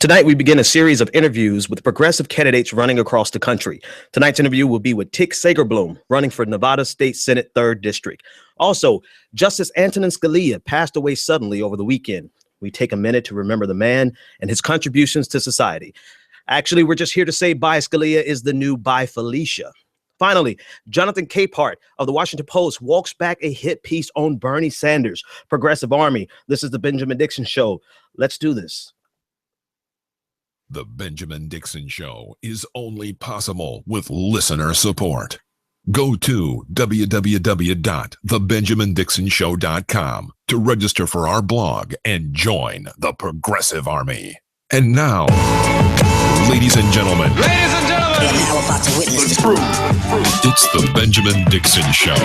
Tonight, we begin a series of interviews with progressive candidates running across the country. Tonight's interview will be with Tick Segerblom, running for Nevada State Senate 3rd District. Also, Justice Antonin Scalia passed away suddenly over the weekend. We take a minute to remember the man and his contributions to society. Actually, we're just here to say bye Scalia is the new bye Felicia. Finally, Jonathan Capehart of the Washington Post walks back a hit piece on Bernie Sanders' Progressive Army. This is the Benjamin Dixon Show. Let's do this. The Benjamin Dixon Show is only possible with listener support. Go to www.thebenjamindixonshow.com to register for our blog and join the Progressive Army. And now, ladies and gentlemen, we are now about to witness the truth. It's the Benjamin Dixon Show.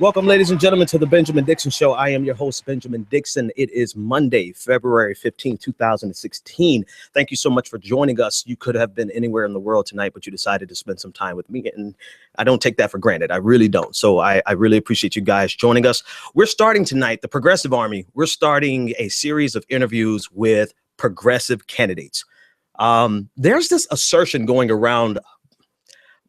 Welcome, ladies and gentlemen, to the Benjamin Dixon Show. I am your host, Benjamin Dixon. It is Monday, February 15, 2016. Thank you so much for joining us. You could have been anywhere in the world tonight, but you decided to spend some time with me, and I don't take that for granted. I really don't. So I really appreciate you guys joining us. We're starting tonight, the Progressive Army. We're starting a series of interviews with progressive candidates. There's this assertion going around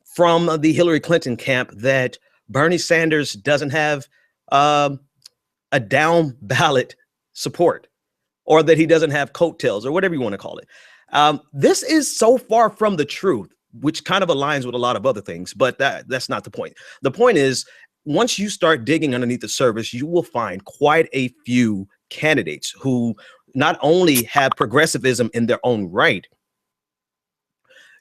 from the Hillary Clinton camp that Bernie Sanders doesn't have a down ballot support, or that he doesn't have coattails, or whatever you want to call it. This is so far from the truth, which kind of aligns with a lot of other things, but that's not the point. The point is, once you start digging underneath the surface, you will find quite a few candidates who not only have progressivism in their own right,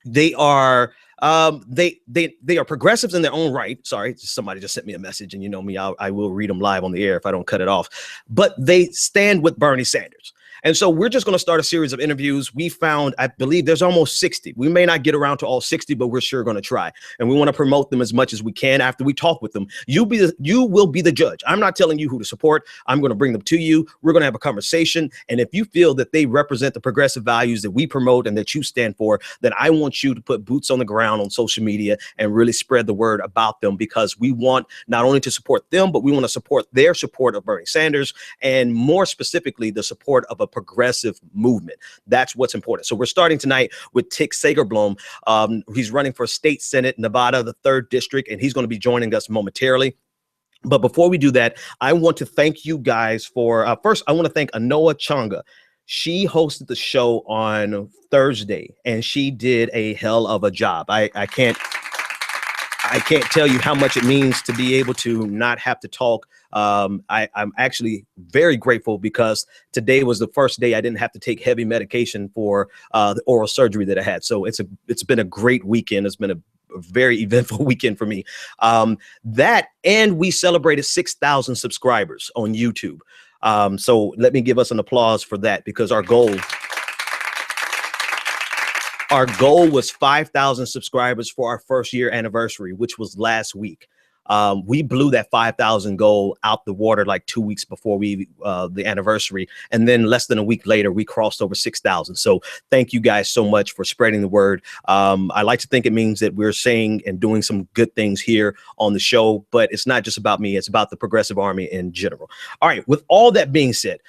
they are they are progressives in their own right. Sorry, somebody just sent me a message, and you know me, I will read them live on the air if I don't cut it off. But they stand with Bernie Sanders. And so we're just going to start a series of interviews. We found, I believe there's almost 60. We may not get around to all 60, but we're sure going to try. And we want to promote them as much as we can after we talk with them. You will be the judge. I'm not telling you who to support. I'm going to bring them to you. We're going to have a conversation. And if you feel that they represent the progressive values that we promote and that you stand for, then I want you to put boots on the ground on social media and really spread the word about them, because we want not only to support them, but we want to support their support of Bernie Sanders, and more specifically, the support of a progressive movement. That's what's important. So we're starting tonight with Tick Segerblom. He's running for State Senate, Nevada, the 3rd District, and he's going to be joining us momentarily. But before we do that, I want to thank you guys for, first, I want to thank Anoa Changa. She hosted the show on Thursday, and she did a hell of a job. I can't tell you how much it means to be able to not have to talk. I'm actually very grateful, because today was the first day I didn't have to take heavy medication for the oral surgery that I had. So it's been a great weekend. It's been a very eventful weekend for me. That, and we celebrated 6,000 subscribers on YouTube. So let me give us an applause for that, because our goal was 5,000 subscribers for our first year anniversary, which was last week. We blew that 5,000 goal out the water like 2 weeks before the anniversary. And then less than a week later, we crossed over 6,000. So thank you guys so much for spreading the word. I like to think it means that we're saying and doing some good things here on the show, but it's not just about me. It's about the Progressive Army in general. All right. With all that being said,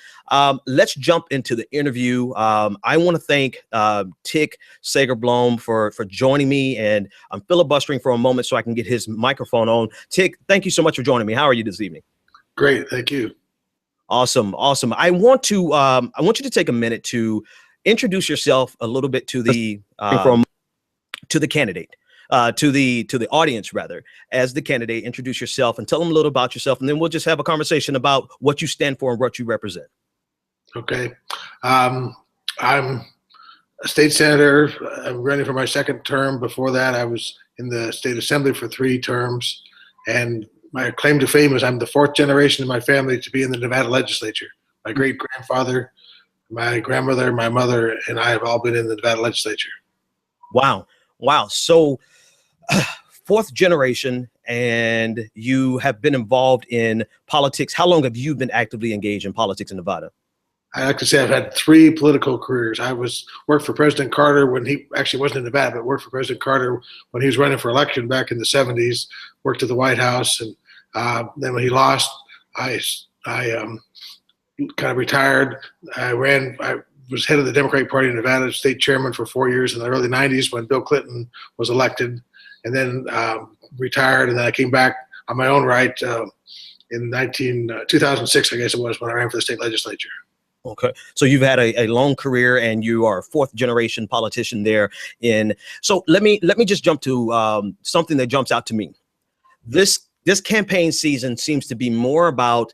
let's jump into the interview. I want to thank Tick Segerblom for joining me, and I'm filibustering for a moment so I can get his microphone on. Tick, thank you so much for joining me. How are you this evening? Great, thank you. Awesome. I want you to take a minute to introduce yourself a little bit to the candidate. To the audience, rather, as the candidate. Introduce yourself and tell them a little about yourself, and then we'll just have a conversation about what you stand for and what you represent. Okay. I'm a state senator. I'm running for my 2nd term. Before that, I was in the state assembly for 3 terms. And my claim to fame is I'm the 4th generation in my family to be in the Nevada legislature. My great-grandfather, my grandmother, my mother, and I have all been in the Nevada legislature. Wow. So 4th generation, and you have been involved in politics. How long have you been actively engaged in politics in Nevada? I like to say I've had 3 political careers. I worked for President Carter when he actually wasn't in Nevada, but worked for President Carter when he was running for election back in the 70s, worked at the White House. And then when he lost, I kind of retired. I was head of the Democratic Party in Nevada, state chairman for 4 years in the early 90s when Bill Clinton was elected, and then retired. And then I came back on my own right in 2006, I guess it was, when I ran for the state legislature. Okay. So you've had a long career and you are a fourth generation politician there so let me just jump to something that jumps out to me. This campaign season seems to be more about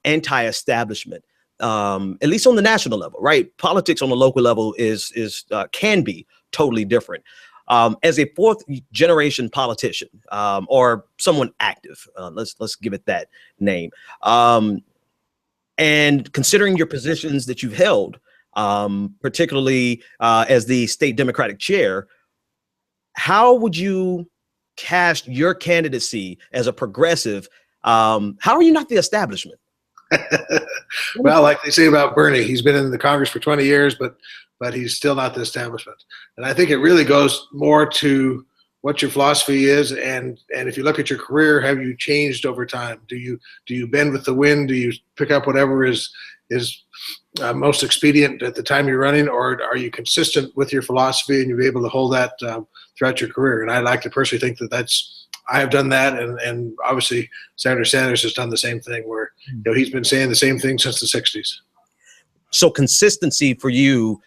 anti-establishment, at least on the national level, right? Politics on the local level can be totally different. As a fourth generation politician, or someone active, let's give it that name. And considering your positions that you've held, particularly as the state Democratic chair, how would you cast your candidacy as a progressive? How are you not the establishment? Well, like they say about Bernie, he's been in the Congress for 20 years, but he's still not the establishment. And I think it really goes more to what your philosophy is, and if you look at your career, have you changed over time? Do you bend with the wind? Do you pick up whatever is most expedient at the time you're running, or are you consistent with your philosophy and you're able to hold that throughout your career? And I like to personally think I have done that, and obviously Senator Sanders has done the same thing, where he's been saying the same thing since the 60s. So consistency for you.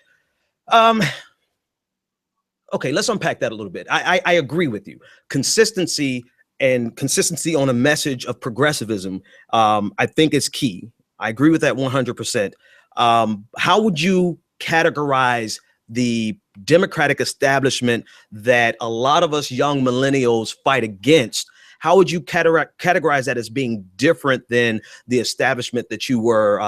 Okay, let's unpack that a little bit. I agree with you. Consistency on a message of progressivism, I think is key. I agree with that 100%. How would you categorize the Democratic establishment that a lot of us young millennials fight against? How would you categorize that as being different than the establishment that you were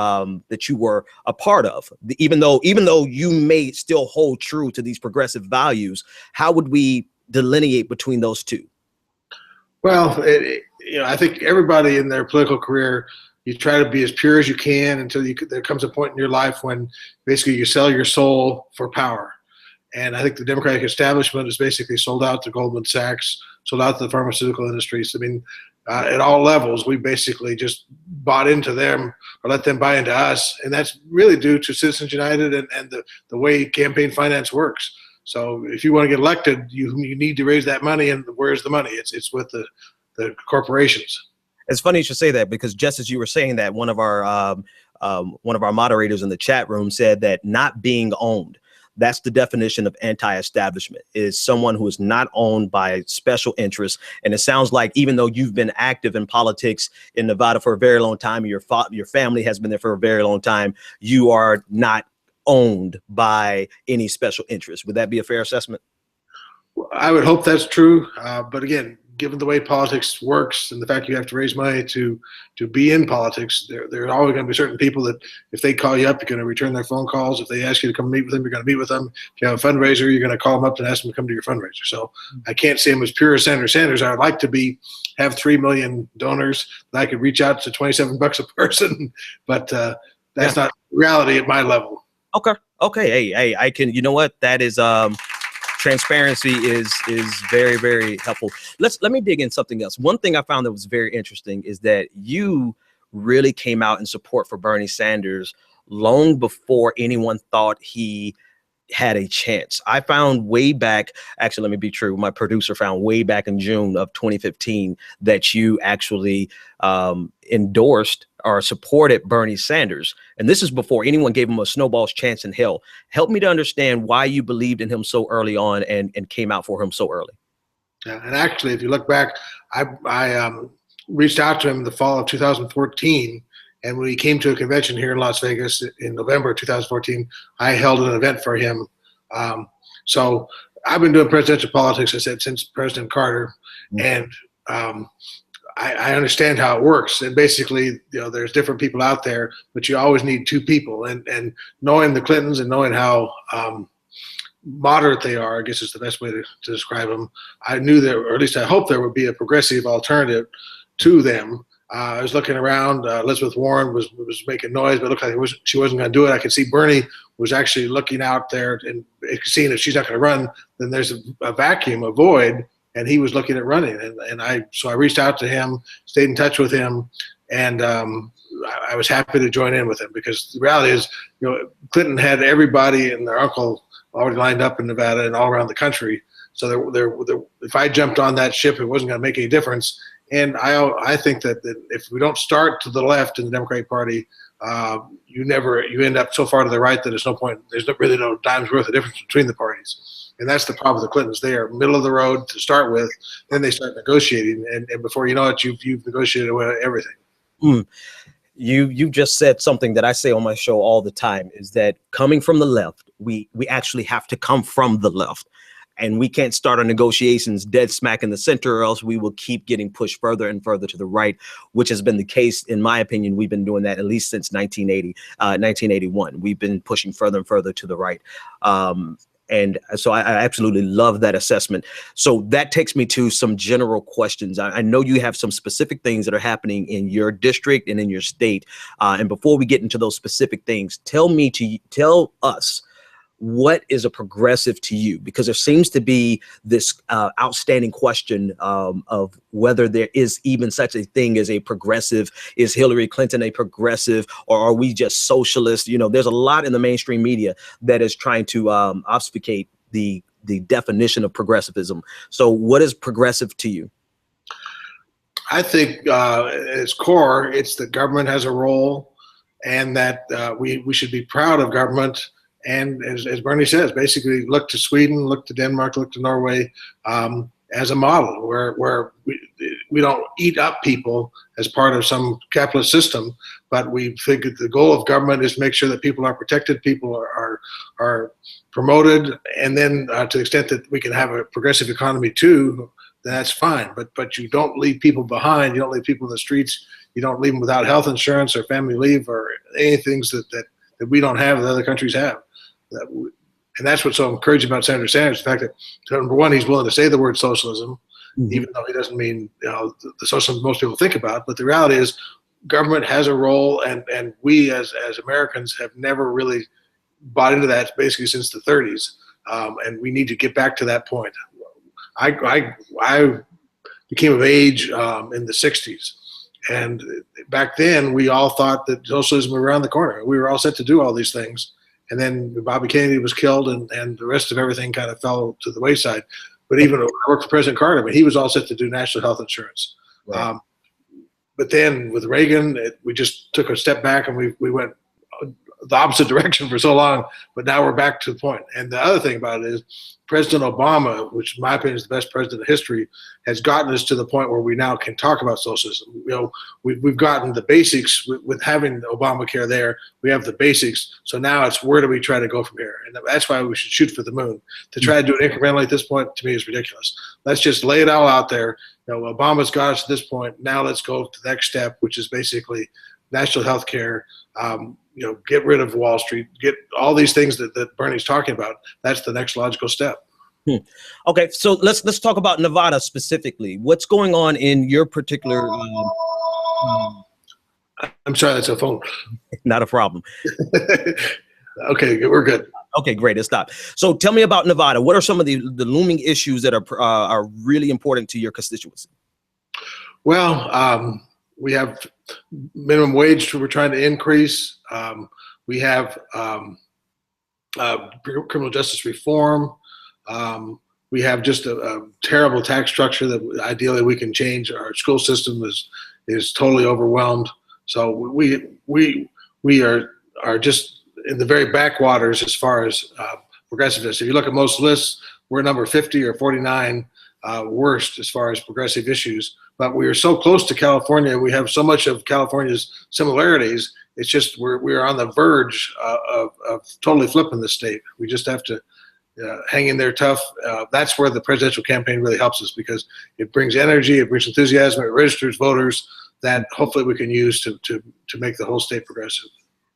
a part of? Even though you may still hold true to these progressive values, how would we delineate between those two? Well, I think everybody in their political career, you try to be as pure as you can until there comes a point in your life when basically you sell your soul for power. And I think the Democratic establishment is basically sold out to Goldman Sachs, sold out to the pharmaceutical industries. I mean, at all levels, we basically just bought into them or let them buy into us. And that's really due to Citizens United and the way campaign finance works. So if you want to get elected, you need to raise that money. And where's the money? It's with the corporations. It's funny you should say that, because just as you were saying that, one of our moderators in the chat room said that not being owned. That's the definition of anti-establishment, is someone who is not owned by special interests. And it sounds like, even though you've been active in politics in Nevada for a very long time, your family has been there for a very long time, you are not owned by any special interest. Would that be a fair assessment? I would hope that's true. But again, given the way politics works and the fact you have to raise money to be in politics, there are always going to be certain people that if they call you up, you're going to return their phone calls. If they ask you to come meet with them, you're going to meet with them. If you have a fundraiser, you're going to call them up and ask them to come to your fundraiser. So I can't say I'm as pure as Senator Sanders. I would like to have 3 million donors that I could reach out to $27 a person, but that's not reality at my level. Okay. Hey, I can, you know what? That is, transparency is very, very helpful. Let me dig in something else. One thing I found that was very interesting is that you really came out in support for Bernie Sanders long before anyone thought he had a chance. I found way back, actually, let me be true, my producer found way back in June of 2015 that you actually endorsed or supported Bernie Sanders. And this is before anyone gave him a snowball's chance in hell. Help me to understand why you believed in him so early on and came out for him so early. Yeah, and actually, if you look back, I reached out to him in the fall of 2014. And when he came to a convention here in Las Vegas in November 2014, I held an event for him. So I've been doing presidential politics, I said, since President Carter. And I understand how it works. And basically, there's different people out there, but you always need two people. And knowing the Clintons and knowing how moderate they are, I guess is the best way to describe them, I knew that, or at least I hoped there would be a progressive alternative to them. I was looking around. Elizabeth Warren was making noise, but it looked like she wasn't going to do it. I could see Bernie was actually looking out there and seeing if she's not going to run, then there's a vacuum, a void, and he was looking at running. So I reached out to him, stayed in touch with him, and I was happy to join in with him, because the reality is, Clinton had everybody and their uncle already lined up in Nevada and all around the country. So if I jumped on that ship, it wasn't going to make any difference. And I think that if we don't start to the left in the Democratic Party, you end up so far to the right that there's no point. There's really no dime's worth of difference between the parties. And that's the problem with the Clintons. They are middle of the road to start with. Then they start negotiating, and before you know it, you've negotiated away everything. You just said something that I say on my show all the time, is that coming from the left, we actually have to come from the left. And we can't start our negotiations dead smack in the center, or else we will keep getting pushed further and further to the right, which has been the case. In my opinion, we've been doing that at least since 1981. We've been pushing further and further to the right. And so I absolutely love that assessment. So that takes me to some general questions. I know you have some specific things that are happening in your district and in your state. And before we get into those specific things, tell us, what is a progressive to you? Because there seems to be this outstanding question of whether there is even such a thing as a progressive. Is Hillary Clinton a progressive, or are we just socialists? There's a lot in the mainstream media that is trying to obfuscate the definition of progressivism. So what is progressive to you? I think at its core, it's that government has a role, and that we should be proud of government. And as Bernie says, basically look to Sweden, look to Denmark, look to Norway as a model where we don't eat up people as part of some capitalist system, but we think that the goal of government is to make sure that people are protected, people are promoted, and then to the extent that we can have a progressive economy too, then that's fine. But you don't leave people behind. You don't leave people in the streets. You don't leave them without health insurance or family leave or any things that we don't have that other countries have. And that's what's so encouraging about Senator Sanders, the fact that, number one, he's willing to say the word socialism, even though he doesn't mean the socialism most people think about. But the reality is government has a role, and we as Americans have never really bought into that basically since the 30s. And we need to get back to that point. I became of age in the 60s. And back then, we all thought that socialism was around the corner. We were all set to do all these things. And then Bobby Kennedy was killed, and the rest of everything kind of fell to the wayside. But even when I worked for President Carter, he was all set to do national health insurance. Right. But then with Reagan, we just took a step back, and we went the opposite direction for so long. But now we're back to the point. And the other thing about it is President Obama, which in my opinion is the best president in history, has gotten us to the point where we now can talk about socialism. We've gotten the basics with having Obamacare there. We have the basics. So now it's where do we try to go from here? And that's why we should shoot for the moon. To try to do it incrementally at this point, to me, is ridiculous. Let's just lay it all out there. Obama's got us to this point. Now let's go to the next step, which is basically national health care. Get rid of Wall Street, get all these things that Bernie's talking about. That's the next logical step. Okay, so let's talk about Nevada specifically. What's going on in your particular? I'm sorry, that's a phone. Not a problem. Okay, we're good. Okay, great. It stopped. So tell me about Nevada. What are some of the looming issues that are really important to your constituency? Well, we have minimum wage we're trying to increase. We have criminal justice reform. We have just a terrible tax structure that ideally we can change. Our school system is totally overwhelmed. So we are just in the very backwaters as far as progressiveness. If you look at most lists, we're number 50 or 49 worst as far as progressive issues. But we are so close to California. We have so much of California's similarities. It's just we're on the verge of totally flipping the state. We just have to hang in there tough. That's where the presidential campaign really helps us, because it brings energy, it brings enthusiasm, it registers voters that hopefully we can use to make the whole state progressive.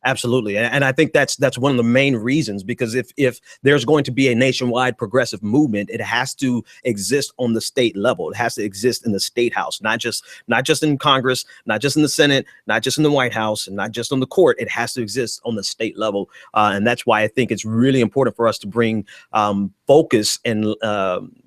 Absolutely. And I think that's one of the main reasons, because if there's going to be a nationwide progressive movement, it has to exist on the state level. It has to exist in the state house, not just in Congress, not just in the Senate, not just in the White House, and not just on the court. It has to exist on the state level. And that's why I think it's really important for us to bring focus and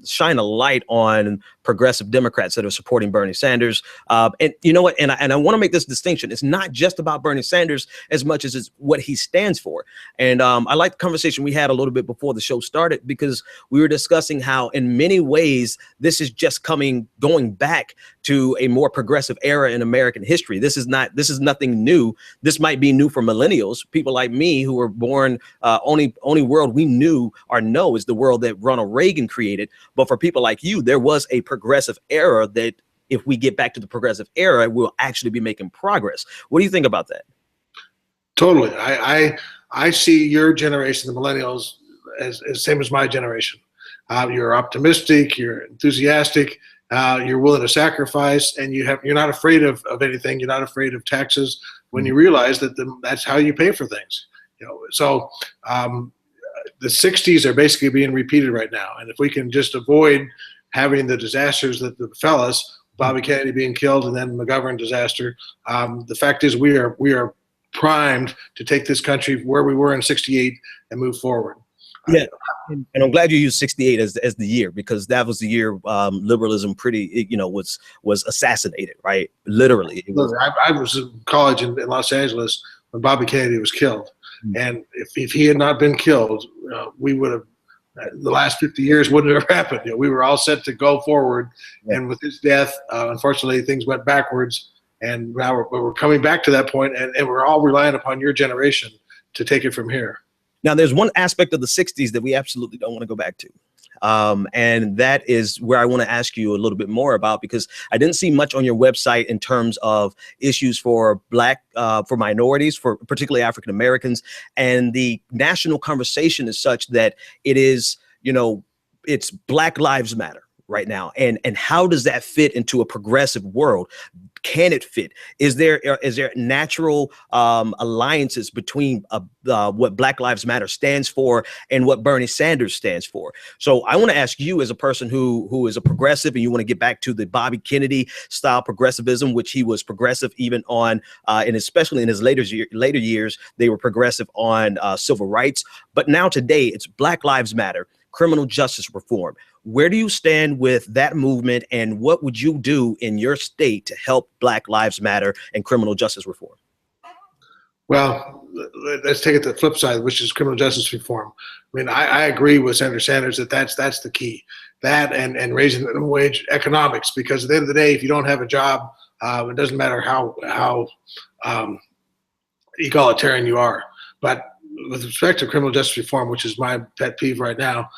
shine a light on progressive Democrats that are supporting Bernie Sanders. And you know what? And I want to make this distinction. It's not just about Bernie Sanders as much as it's what he stands for. And I like the conversation we had a little bit before the show started, because we were discussing how in many ways this is just going back to a more progressive era in American history. This is nothing new. This might be new for millennials, people like me who were born, only world we knew or know is the world that Ronald Reagan created. But for people like you, there was a progressive era that if we get back to the progressive era, we'll actually be making progress. What do you think about that? Totally. I see your generation, the millennials, as same as my generation. You're optimistic, you're enthusiastic, you're willing to sacrifice, and you're not afraid of anything. You're not afraid of taxes when you realize that that's how you pay for things. So the 60s are basically being repeated right now, and if we can just avoid having the disasters that befell us, Bobby Kennedy being killed, and then McGovern disaster, the fact is we are primed to take this country where we were in '68 and move forward. Yeah, and I'm glad you used '68 as the year, because that was the year liberalism was assassinated, right? Literally. I was in college in Los Angeles when Bobby Kennedy was killed, and if he had not been killed, we would have. The last 50 years wouldn't have happened. We were all set to go forward, and with his death, unfortunately, things went backwards. And now we're coming back to that point, and we're all relying upon your generation to take it from here. Now, there's one aspect of the 60s that we absolutely don't want to go back to. And that is where I want to ask you a little bit more about, because I didn't see much on your website in terms of issues for for minorities, for particularly African Americans. And the national conversation is such that it is, it's Black Lives Matter right now. And how does that fit into a progressive world? Can it fit? Is there natural alliances between what Black Lives Matter stands for and what Bernie Sanders stands for? So I want to ask you, as a person who is a progressive, and you want to get back to the Bobby Kennedy style progressivism, which he was progressive even on, and especially in his later years, they were progressive on civil rights. But now today, it's Black Lives Matter, criminal justice reform. Where do you stand with that movement, and what would you do in your state to help Black Lives Matter and criminal justice reform? Well, let's take it to the flip side, which is criminal justice reform. I mean, I agree with Senator Sanders that that's the key. That and raising the minimum wage, economics, because at the end of the day, if you don't have a job, it doesn't matter how egalitarian you are. But with respect to criminal justice reform, which is my pet peeve right now,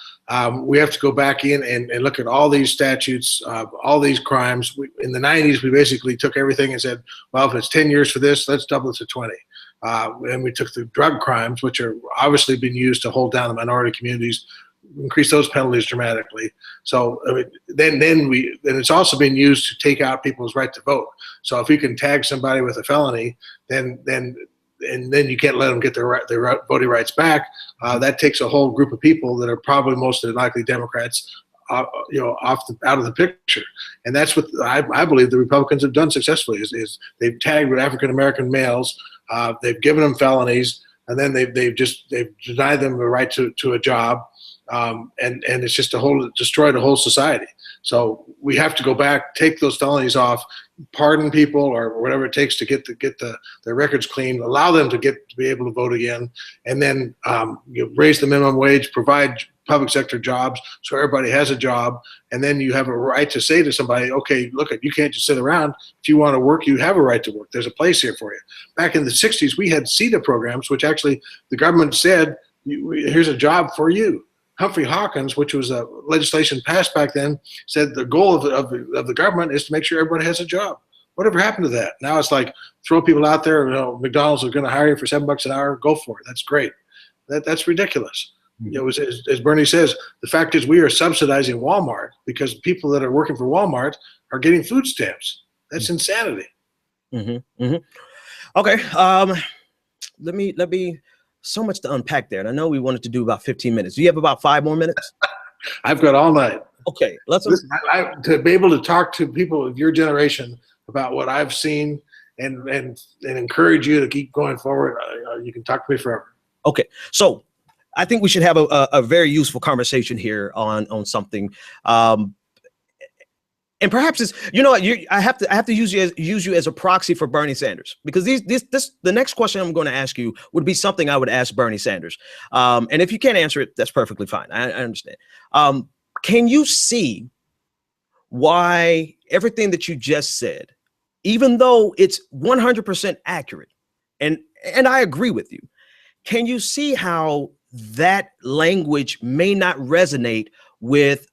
we have to go back in and look at all these statutes, all these crimes. In the 90s, we basically took everything and said, well, if it's 10 years for this, let's double it to 20. And we took the drug crimes, which are obviously being used to hold down the minority communities, increase those penalties dramatically. So I mean, then it's also being used to take out people's right to vote. So if you can tag somebody with a felony, then you can't let them get their voting rights back. That takes a whole group of people that are probably most likely Democrats, out of the picture. And that's what I believe the Republicans have done successfully. Is they've tagged with African American males, they've given them felonies, and then they've denied them the right to a job, and it's just destroyed a whole society. So we have to go back, take those felonies off, pardon people or whatever it takes to get their records clean, allow them to be able to vote again, and then raise the minimum wage, provide public sector jobs so everybody has a job, and then you have a right to say to somebody, okay, look, you can't just sit around. If you want to work, you have a right to work. There's a place here for you. Back in the 60s, we had CETA programs, which actually the government said, here's a job for you. Humphrey Hawkins, which was a legislation passed back then, said the goal of the government is to make sure everybody has a job. Whatever happened to that? Now it's like throw people out there. McDonald's are going to hire you for $7 an hour. Go for it. That's great. That's ridiculous. As Bernie says, the fact is we are subsidizing Walmart because people that are working for Walmart are getting food stamps. That's insanity. Mm-hmm. Mm-hmm. Okay. Let me. So much to unpack there, and I know we wanted to do about 15 minutes. Do you have about 5 more minutes? I've got all night. Okay, let's listen. To be able to talk to people of your generation about what I've seen and encourage you to keep going forward. You can talk to me forever. Okay, so I think we should have a very useful conversation here on something. And perhaps it's, you know what, I have to use you as a proxy for Bernie Sanders, because the next question I'm going to ask you would be something I would ask Bernie Sanders. And if you can't answer it, that's perfectly fine. I understand. Can you see why everything that you just said, even though it's 100% accurate, and I agree with you, can you see how that language may not resonate with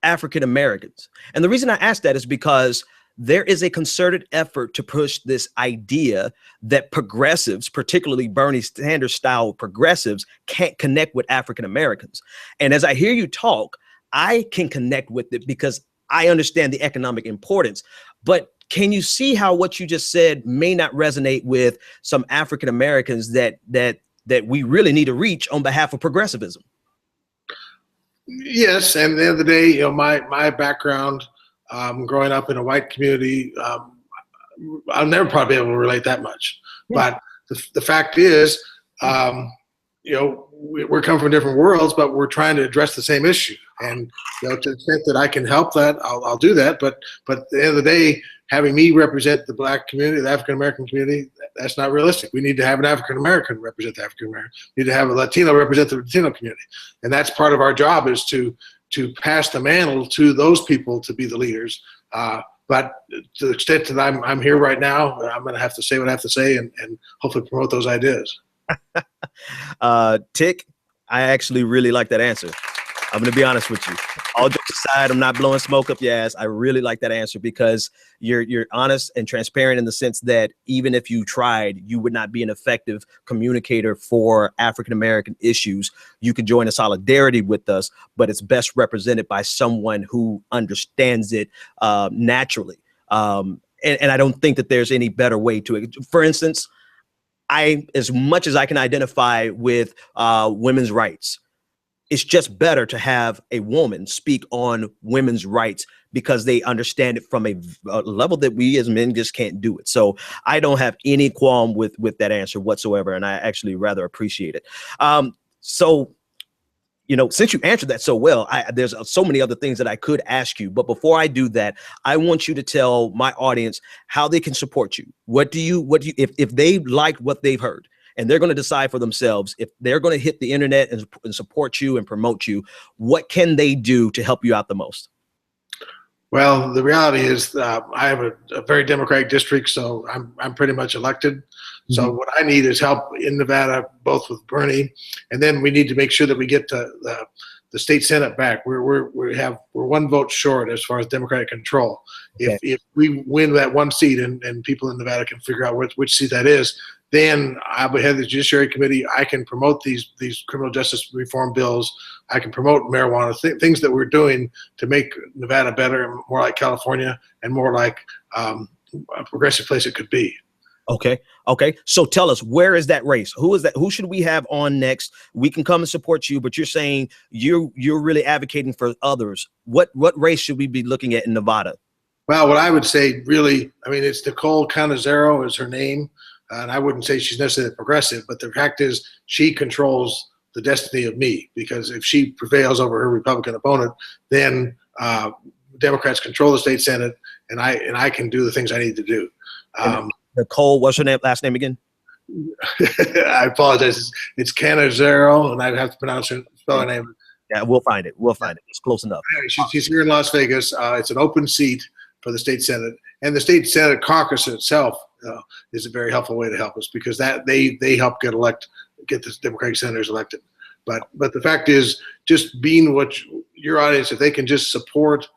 African Americans? And the reason I ask that is because there is a concerted effort to push this idea that progressives, particularly Bernie Sanders style progressives, can't connect with African Americans. And as I hear you talk, I can connect with it because I understand the economic importance. But can you see how what you just said may not resonate with some African Americans that we really need to reach on behalf of progressivism? Yes, and at the end of the day, you know, my background, growing up in a white community, I'll never probably be able to relate that much. Yeah. But the fact is, you know, we're coming from different worlds, but we're trying to address the same issue. And you know, to the extent that I can help that, I'll do that. But at the end of the day, having me represent the Black community, the African American community, that's not realistic. We need to have an African American represent the African American. We need to have a Latino represent the Latino community, and that's part of our job, is to pass the mantle to those people to be the leaders. But to the extent that I'm here right now, I'm going to have to say what I have to say, and hopefully promote those ideas. Tick, I actually really like that answer. I'm going to be honest with you. All jokes aside, I'm not blowing smoke up your ass. I really like that answer because you're honest and transparent in the sense that even if you tried, you would not be an effective communicator for African-American issues. You could join a solidarity with us, but it's best represented by someone who understands it naturally. And I don't think that there's any better way to it. For instance, as much as I can identify with women's rights, it's just better to have a woman speak on women's rights because they understand it from a level that we as men just can't do it. So I don't have any qualm with that answer whatsoever, and I actually rather appreciate it. So, you know, since you answered that so well, there's so many other things that I could ask you. But before I do that, I want you to tell my audience how they can support you. If they like what they've heard, and they're going to decide for themselves if they're going to hit the internet and support you and promote you, what can they do to help you out the most? Well, the reality is I have a very Democratic district, so I'm pretty much elected. So what I need is help in Nevada, both with Bernie, and then we need to make sure that we get the state Senate back. We're one vote short as far as Democratic control. Okay. If we win that one seat and people in Nevada can figure out which seat that is, then I'll be head of the Judiciary Committee. I can promote these criminal justice reform bills. I can promote marijuana, things that we're doing to make Nevada better, more like California, and more like a progressive place it could be. Okay. So tell us, where is that race? Who is that? Who should we have on next? We can come and support you, but you're saying you're really advocating for others. What race should we be looking at in Nevada? Well, what I would say, really, I mean, it's Nicole Canizero is her name. And I wouldn't say she's necessarily progressive, but the fact is she controls the destiny of me, because if she prevails over her Republican opponent, then Democrats control the state Senate, and I can do the things I need to do. Nicole, what's her last name again? I apologize. It's Canizero, and I have to spell her name. Yeah, we'll find it. It's close enough. She's here in Las Vegas. It's an open seat for the state Senate, and the state Senate caucus itself is a very helpful way to help us, because that they help get the Democratic senators elected. But the fact is, just being what your audience, if they can just support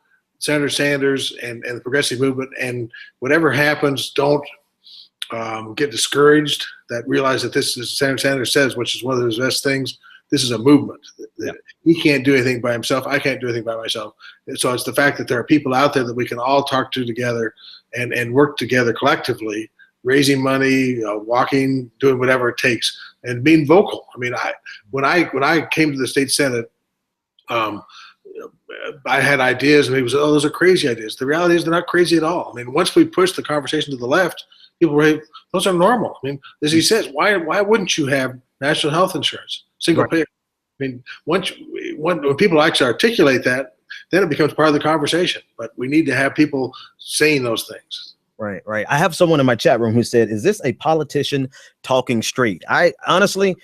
Senator Sanders and the progressive movement, and whatever happens, don't get discouraged. That realize that this is Senator Sanders says, which is one of those best things. This is a movement. Yeah. He can't do anything by himself. I can't do anything by myself. And so it's the fact that there are people out there that we can all talk to together and work together collectively, raising money, walking, doing whatever it takes, and being vocal. I mean, when I came to the state Senate, I had ideas, and people said, "Oh, those are crazy ideas." The reality is they're not crazy at all. I mean, once we push the conversation to the left, people were, those are normal. I mean, as he says, why wouldn't you have national health insurance, single payer? I mean, when people actually articulate that, then it becomes part of the conversation. But we need to have people saying those things. Right, right. I have someone in my chat room who said, "Is this a politician talking straight?" I honestly,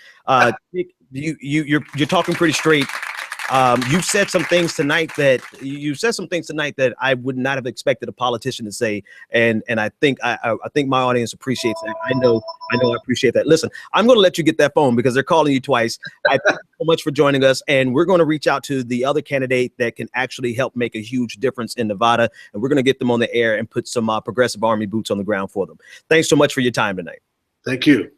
you're talking pretty straight. You've said some things tonight that I would not have expected a politician to say, and I think my audience appreciates that. I know I appreciate that. Listen, I'm going to let you get that phone because they're calling you twice. I thank you so much for joining us, and we're going to reach out to the other candidate that can actually help make a huge difference in Nevada, and we're going to get them on the air and put some Progressive Army boots on the ground for them. Thanks so much for your time tonight. Thank you,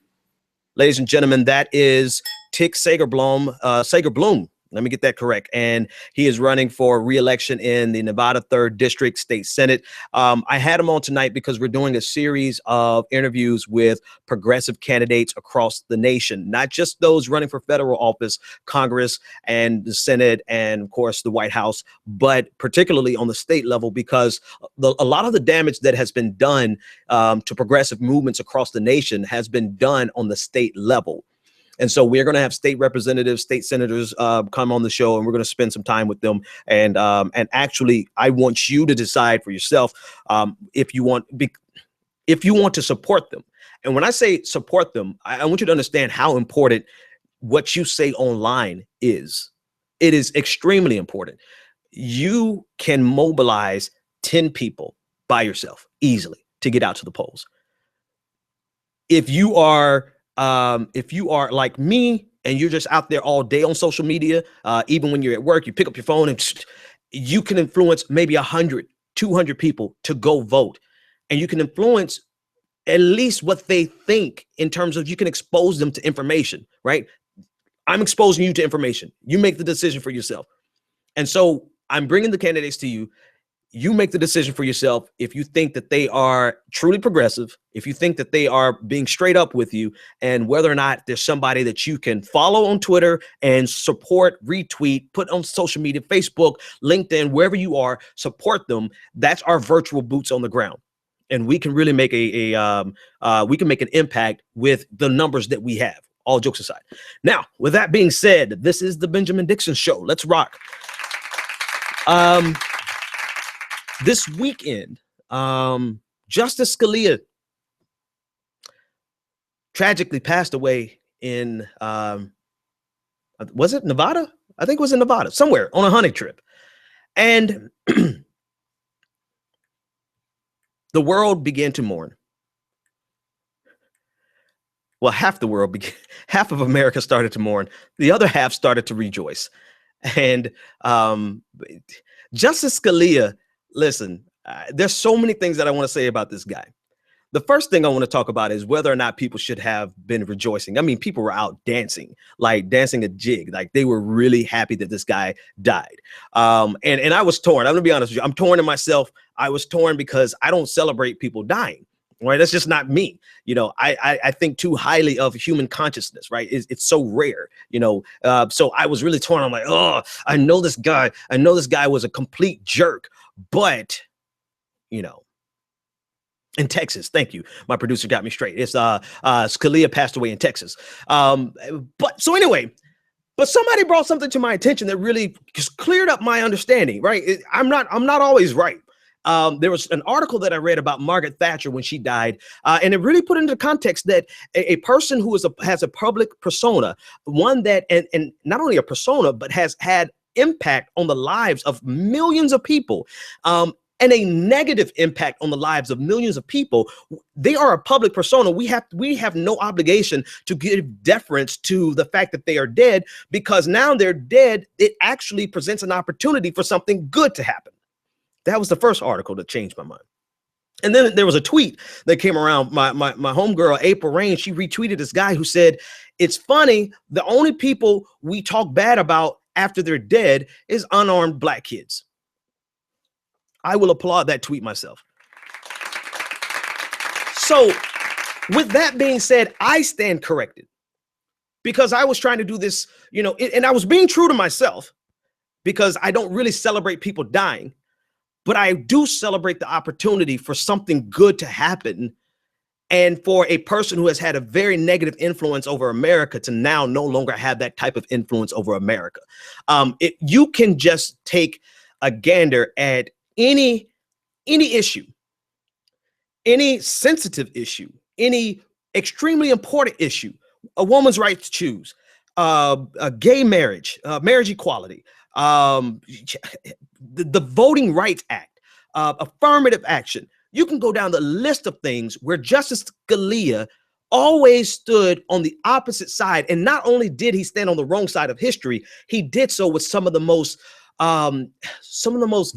ladies and gentlemen. That is Tick Segerblom. Let me get that correct. And he is running for re-election in the Nevada 3rd District State Senate. I had him on tonight because we're doing a series of interviews with progressive candidates across the nation, not just those running for federal office, Congress and the Senate, and of course the White House, but particularly on the state level, because a lot of the damage that has been done to progressive movements across the nation has been done on the state level. And so we're going to have state representatives, state senators come on the show, and we're going to spend some time with them. And actually, I want you to decide for yourself if you want to support them. And when I say support them, I want you to understand how important what you say online is. It is extremely important. You can mobilize 10 people by yourself easily to get out to the polls. If you are like me and you're just out there all day on social media, even when you're at work, you pick up your phone and you can influence maybe 100, 200 people to go vote. And you can influence at least what they think in terms of, you can expose them to information, right? I'm exposing you to information. You make the decision for yourself. And so I'm bringing the candidates to you. You make the decision for yourself if you think that they are truly progressive, if you think that they are being straight up with you, and whether or not there's somebody that you can follow on Twitter and support, retweet, put on social media, Facebook, LinkedIn, wherever you are, support them. That's our virtual boots on the ground. And we can really make we can make an impact with the numbers that we have, all jokes aside. Now, with that being said, this is the Benjamin Dixon Show. Let's rock. This weekend, Justice Scalia tragically passed away in, was it Nevada? I think it was in Nevada, somewhere on a hunting trip. And the world began to mourn. Well, half of America started to mourn. The other half started to rejoice. And Justice Scalia, listen, there's so many things that I want to say about this guy. The first thing I want to talk about is whether or not people should have been rejoicing. I mean, people were out dancing, like dancing a jig. Like, they were really happy that this guy died. And I was torn. I'm going to be honest with you. I'm torn in myself. I was torn because I don't celebrate people dying. Right. That's just not me. You know, I think too highly of human consciousness. Right. It's so rare, you know. So I was really torn. I'm like, oh, I know this guy. I know this guy was a complete jerk. But, you know, in Texas, thank you. My producer got me straight. It's Scalia passed away in Texas. But somebody brought something to my attention that really just cleared up my understanding. Right. I'm not always right. There was an article that I read about Margaret Thatcher when she died, and it really put into context that a person who has a public persona, one that, and not only a persona, but has had impact on the lives of millions of people, and a negative impact on the lives of millions of people. They are a public persona. We have no obligation to give deference to the fact that they are dead, because now they're dead. It actually presents an opportunity for something good to happen. That was the first article that changed my mind. And then there was a tweet that came around. My homegirl, April Rain, she retweeted this guy who said, "It's funny, the only people we talk bad about after they're dead is unarmed black kids." I will applaud that tweet myself. So with that being said, I stand corrected, because I was trying to do this, you know, and I was being true to myself, because I don't really celebrate people dying. But I do celebrate the opportunity for something good to happen, and for a person who has had a very negative influence over America to now no longer have that type of influence over America. You can just take a gander at any issue, any sensitive issue, any extremely important issue, a woman's right to choose, a gay marriage, marriage equality, the Voting Rights Act, affirmative action. You can go down the list of things where Justice Scalia always stood on the opposite side. And not only did he stand on the wrong side of history, he did so with some of the most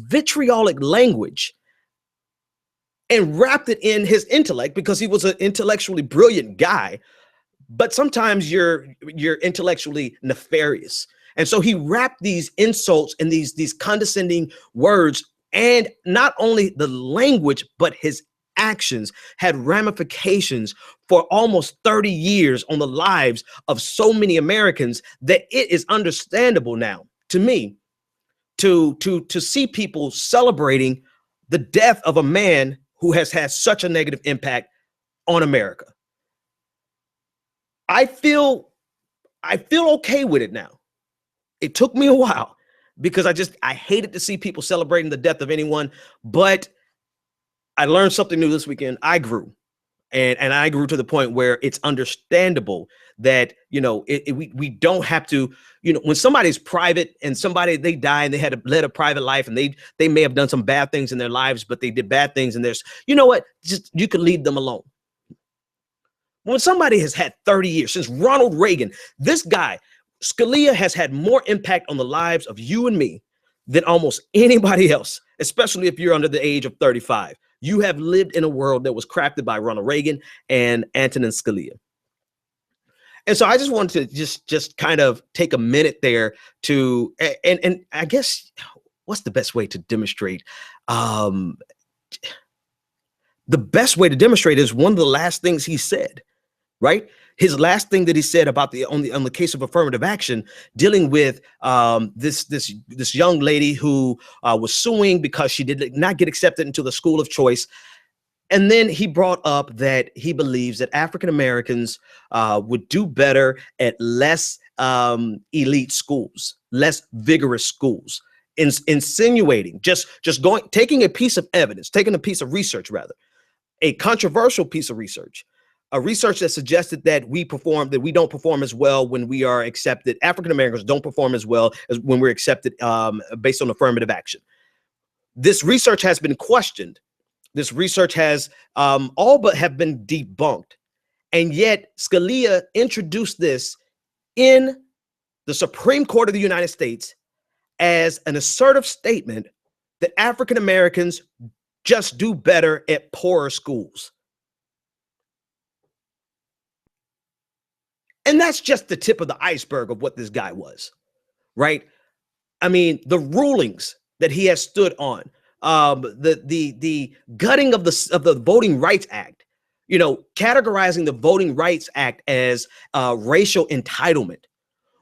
vitriolic language, and wrapped it in his intellect, because he was an intellectually brilliant guy. But sometimes you're intellectually nefarious. And so he wrapped these insults and these condescending words, and not only the language, but his actions had ramifications for almost 30 years on the lives of so many Americans, that it is understandable now to me to see people celebrating the death of a man who has had such a negative impact on America. I feel okay with it now. It took me a while, because I hated to see people celebrating the death of anyone, but I learned something new this weekend. I grew, and I grew to the point where it's understandable that, we don't have to, when somebody's private and they die and they had led a private life, and they may have done some bad things in their lives, but they did bad things, and you can leave them alone. When somebody has had 30 years, since Ronald Reagan, this guy, Scalia, has had more impact on the lives of you and me than almost anybody else, especially if you're under the age of 35. You have lived in a world that was crafted by Ronald Reagan and Antonin Scalia. And so I just wanted to just kind of take a minute there to, and I guess, what's the best way to demonstrate? The best way to demonstrate is one of the last things he said. Right? His last thing that he said about on the case of affirmative action, dealing with this young lady who was suing because she did not get accepted into the school of choice. And then he brought up that he believes that African Americans would do better at less elite schools, less vigorous schools, insinuating, taking a piece of evidence, taking a piece of research, rather, a controversial piece of research. A research that suggested that we don't perform as well when we are accepted. African Americans don't perform as well as when we're accepted based on affirmative action. This research has been questioned. This research has all but have been debunked. And yet Scalia introduced this in the Supreme Court of the United States as an assertive statement that African Americans just do better at poorer schools. And that's just the tip of the iceberg of what this guy was, right? I mean, the rulings that he has stood on, the gutting of the Voting Rights Act, categorizing the Voting Rights Act as racial entitlement,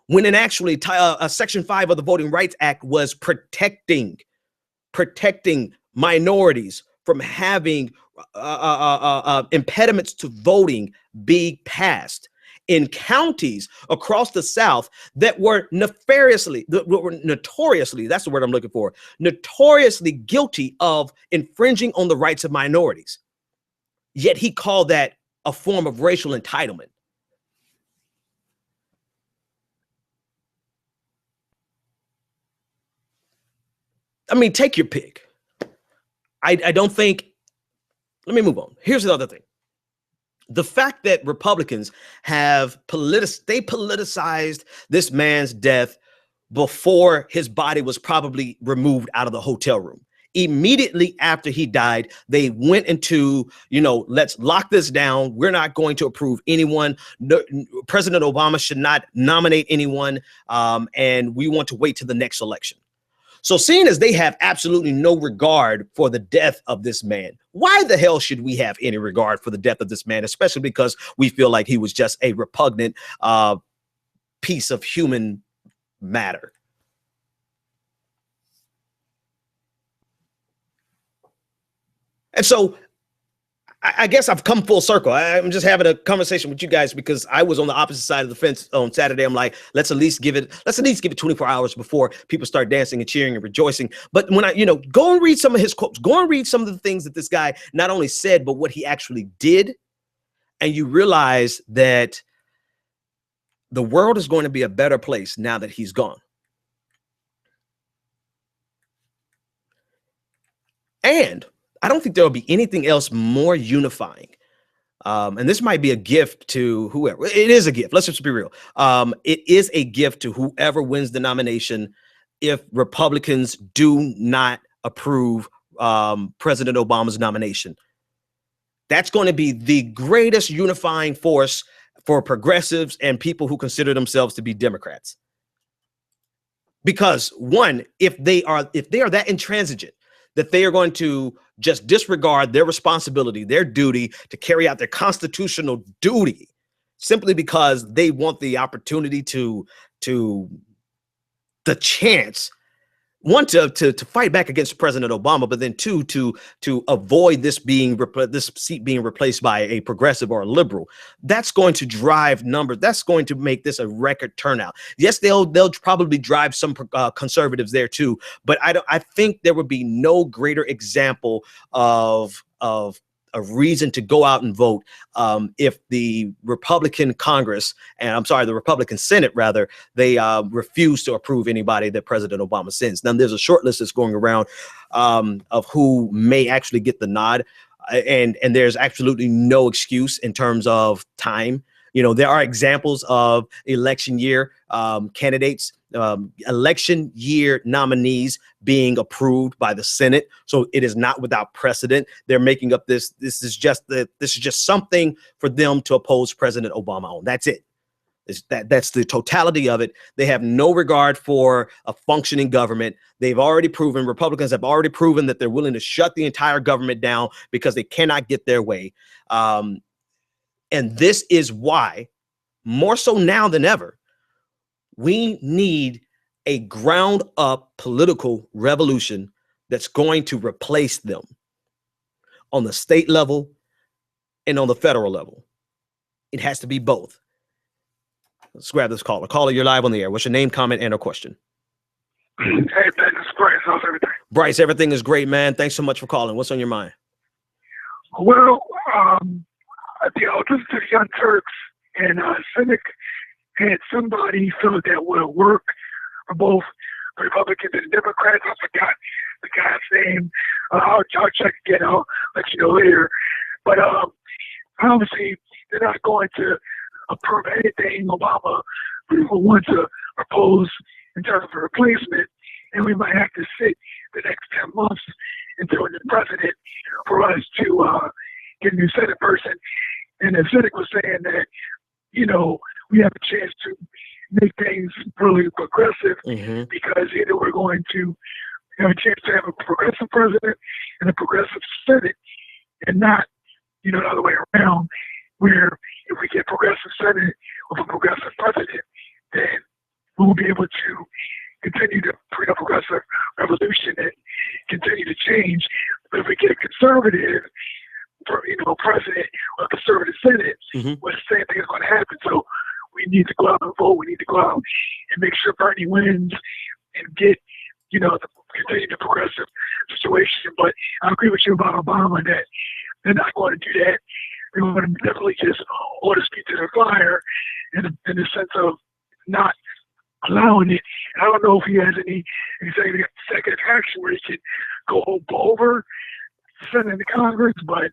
when in actually Section 5 of the Voting Rights Act was protecting minorities from having impediments to voting be passed in counties across the South that were notoriously, that's the word I'm looking for, notoriously guilty of infringing on the rights of minorities. Yet he called that a form of racial entitlement. I mean, take your pick. I don't think, let me move on. Here's the other thing. The fact that Republicans have politicized this man's death before his body was probably removed out of the hotel room. Immediately after he died, they went into, let's lock this down. We're not going to approve anyone. No, President Obama should not nominate anyone. And we want to wait till the next election. So seeing as they have absolutely no regard for the death of this man, why the hell should we have any regard for the death of this man, especially because we feel like he was just a repugnant piece of human matter? And so I guess I've come full circle. I'm just having a conversation with you guys because I was on the opposite side of the fence on Saturday. I'm like, let's at least give it 24 hours before people start dancing and cheering and rejoicing. But when go and read some of his quotes, go and read some of the things that this guy not only said, but what he actually did. And you realize that the world is going to be a better place now that he's gone. And I don't think there'll be anything else more unifying. And this might be a gift to whoever. It is a gift. Let's just be real. It is a gift to whoever wins the nomination if Republicans do not approve President Obama's nomination. That's going to be the greatest unifying force for progressives and people who consider themselves to be Democrats. Because one, if they are that intransigent that they are going to just disregard their responsibility, their duty to carry out their constitutional duty simply because they want the opportunity to the chance, one, to fight back against President Obama, but then two, to avoid this seat being replaced by a progressive or a liberal. That's going to drive numbers. That's going to make this a record turnout. Yes, they'll probably drive some conservatives there too, but I think there would be no greater example of a reason to go out and vote if the Republican Congress, and I'm sorry, the Republican Senate rather, they refuse to approve anybody that President Obama sends. Now there's a short list that's going around of who may actually get the nod, and there's absolutely no excuse in terms of time. There are examples of election year candidates, election year nominees being approved by the Senate. So it is not without precedent. They're making up this. This is just something for them to oppose President Obama on. That's it. That's the totality of it. They have no regard for a functioning government. Republicans have already proven that they're willing to shut the entire government down because they cannot get their way. And this is why, more so now than ever, we need a ground up political revolution that's going to replace them on the state level and on the federal level. It has to be both. Let's grab this caller. Caller, you're live on the air. What's your name, comment, and a question? Hey, Ben, it's Bryce. How's everything? Bryce, everything is great, man. Thanks so much for calling. What's on your mind? Well, just to the Young Turks and Cynic had somebody felt that would work for both Republicans and Democrats. I forgot the guy's name. I'll check again. I'll let you know later. But obviously, they're not going to approve anything Obama will want to propose in terms of a replacement. And we might have to sit the next 10 months until the president for us to get a new Senate person. And the Senate was saying that, we have a chance to make things really progressive because either we're going to have a chance to have a progressive president and a progressive Senate and not, the other way around, where if we get progressive Senate with a progressive president, then we will be able to continue to bring a progressive revolution and continue to change. But if we get a conservative president or a conservative Senate, well, the same thing is going to happen. So we need to go out and vote. We need to go out and make sure Bernie wins and get, continue the progressive situation. But I agree with you about Obama that they're not going to do that. They're going to definitely just order speed to the fire in the sense of not allowing it. And I don't know if he has any executive action where he can go over the Senate and the Congress, but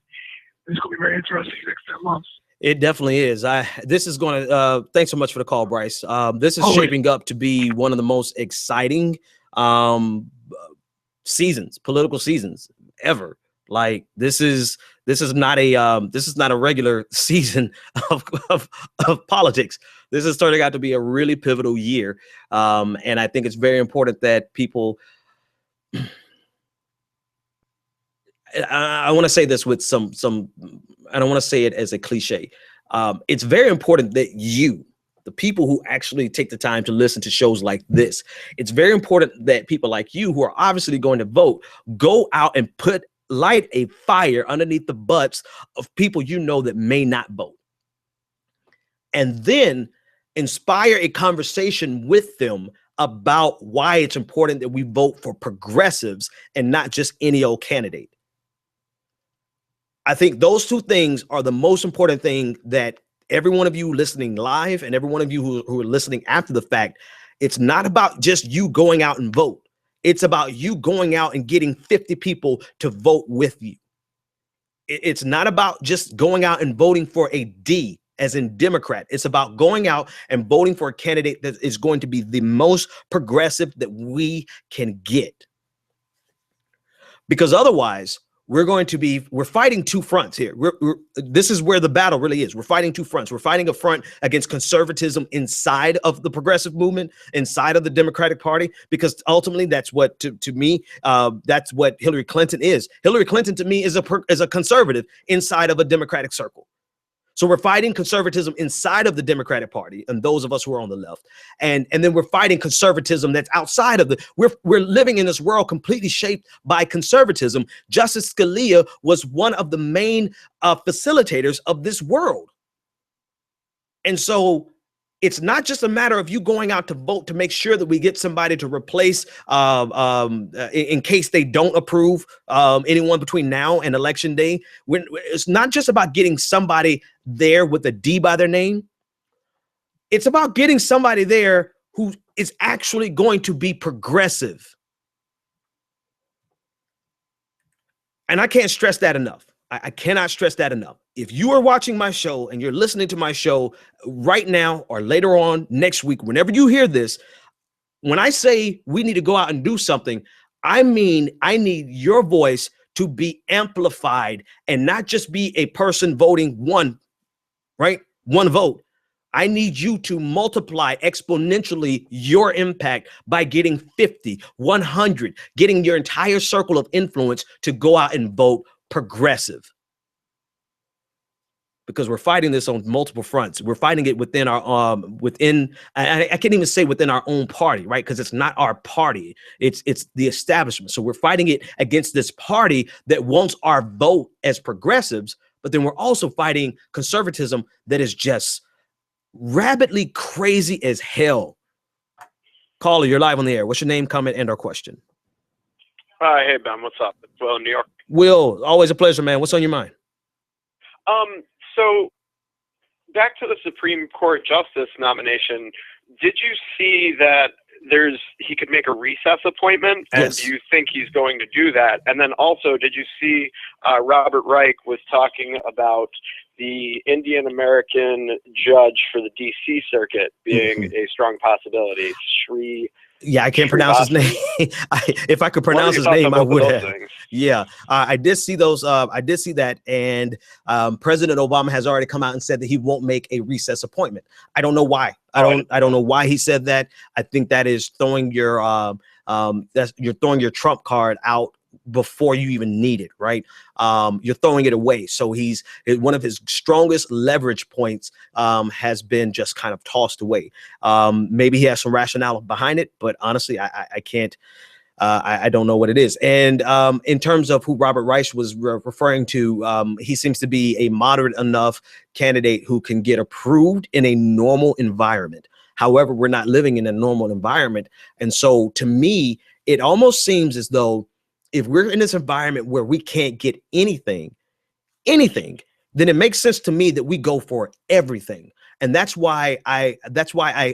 it's going to be very interesting the next 10 months. It definitely is. This is going to, thanks so much for the call, Bryce. This is shaping up to be one of the most exciting political seasons ever. Like this is not a regular season of politics. This is turning out to be a really pivotal year. And I think it's very important that people, I want to say this with some, I don't want to say it as a cliche. It's very important that the people who actually take the time to listen to shows like this, it's very important that people like you who are obviously going to vote, go out and put light a fire underneath the butts of people you know that may not vote. And then inspire a conversation with them about why it's important that we vote for progressives and not just any old candidate. I think those two things are the most important thing that every one of you listening live and every one of you who are listening after the fact, it's not about just you going out and vote. It's about you going out and getting 50 people to vote with you. It's not about just going out and voting for a D, as in Democrat. It's about going out and voting for a candidate that is going to be the most progressive that we can get. Because otherwise, we're fighting two fronts here. This is where the battle really is. We're fighting two fronts. We're fighting a front against conservatism inside of the progressive movement, inside of the Democratic Party, because ultimately that's what, to me, that's what Hillary Clinton is. Hillary Clinton, to me, is a conservative inside of a Democratic circle. So we're fighting conservatism inside of the Democratic Party and those of us who are on the left. And then we're fighting conservatism that's outside of we're living in this world completely shaped by conservatism. Justice Scalia was one of the main facilitators of this world. And so it's not just a matter of you going out to vote to make sure that we get somebody to replace in case they don't approve anyone between now and election day. It's not just about getting somebody there with a D by their name. It's about getting somebody there who is actually going to be progressive. And I can't stress that enough. I cannot stress that enough. If you are watching my show and you're listening to my show right now or later on next week, whenever you hear this, when I say we need to go out and do something, I mean, I need your voice to be amplified and not just be a person voting one vote. I need you to multiply exponentially your impact by getting 50, 100, getting your entire circle of influence to go out and vote progressive. Because we're fighting this on multiple fronts. We're fighting it within our I can't even say within our own party, right? Because it's not our party. It's the establishment. So we're fighting it against this party that wants our vote as progressives, but then we're also fighting conservatism that is just rabidly crazy as hell. Caller, you're live on the air. What's your name, comment, and/or question? Hey, Ben, what's up? It's Will in New York. Will, always a pleasure, man. What's on your mind? So back to the Supreme Court Justice nomination, did you see that he could make a recess appointment, and Yes. do you think he's going to do that? And then also, did you see Robert Reich was talking about the Indian American judge for the DC circuit being a strong possibility? Yeah, I can't pronounce his name. If I could pronounce his name, I would have. Yeah, I did see those. I did see that. And President Obama has already come out and said that he won't make a recess appointment. I don't know why. I don't know why he said that. I think that is throwing your you're throwing your trump card out before you even need it, right? You're throwing it away. So one of his strongest leverage points has been just kind of tossed away. Maybe he has some rationale behind it, but honestly, I can't. I don't know what it is. And in terms of who Robert Reich was referring to, he seems to be a moderate enough candidate who can get approved in a normal environment. However, we're not living in a normal environment. And so to me, it almost seems as though if we're in this environment where we can't get anything, then it makes sense to me that we go for everything. And that's why I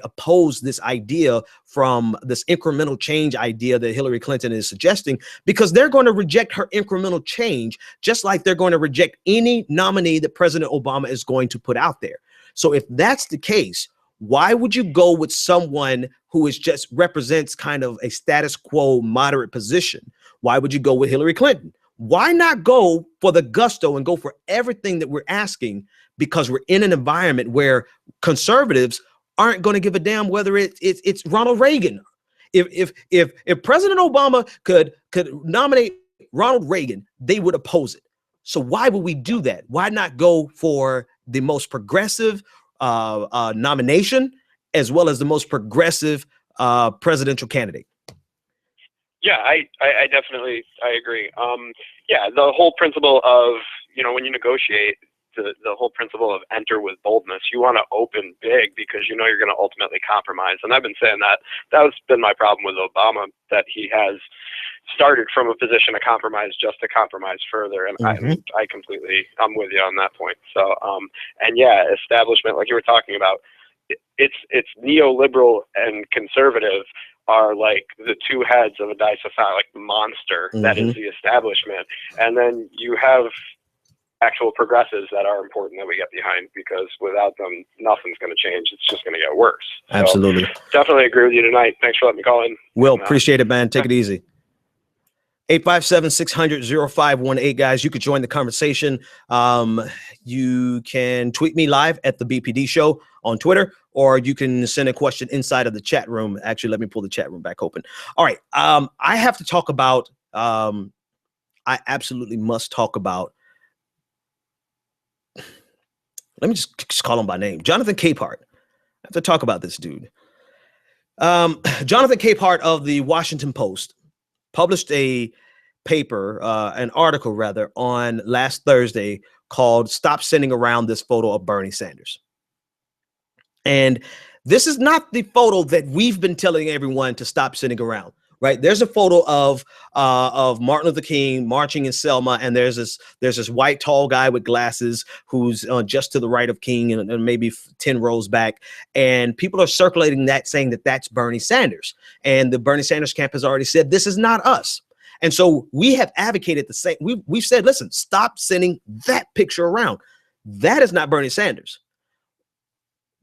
oppose this idea from this incremental change idea that Hillary Clinton is suggesting, because they're going to reject her incremental change, just like they're going to reject any nominee that President Obama is going to put out there. So if that's the case, why would you go with someone who is just represents kind of a status quo moderate position? Why would you go with Hillary Clinton? Why not go for the gusto and go for everything that we're asking? Because we're in an environment where conservatives aren't going to give a damn whether it's Ronald Reagan. If President Obama could nominate Ronald Reagan, they would oppose it. So why would we do that? Why not go for the most progressive nomination as well as the most progressive presidential candidate? Yeah, I definitely, I agree. Yeah, the whole principle of, you know, when you negotiate, the whole principle of enter with boldness, you want to open big because you know you're going to ultimately compromise. And I've been saying that's been my problem with Obama, that he has started from a position of compromise just to compromise further. And I'm with you on that point. So, and yeah, establishment, like you were talking about, it's neoliberal and conservative are like the two heads of a disophonic, like the monster that is the establishment. And then you have actual progressives that are important that we get behind, because without them, nothing's going to change. It's just going to get worse. Absolutely. So, definitely agree with you tonight. Thanks for letting me call in. Will, appreciate it, man. Take it easy. 857-600-0518, guys. You could join the conversation. You can tweet me live at the BPD show on Twitter, or you can send a question inside of the chat room. Actually, let me pull the chat room back open. All right. I have to talk about, I absolutely must talk about, let me just call him by name, Jonathan Capehart. I have to talk about this dude. Jonathan Capehart of the Washington Post published an article rather, on last Thursday called "Stop Sending Around This Photo of Bernie Sanders." And this is not the photo that we've been telling everyone to stop sending around, right? There's a photo of Martin Luther King marching in Selma, and there's this white tall guy with glasses who's just to the right of King and maybe 10 rows back, and people are circulating that, saying that that's Bernie Sanders, and the Bernie Sanders camp has already said this is not us. And so we have advocated the same. We've said, listen, stop sending that picture around. That is not Bernie Sanders.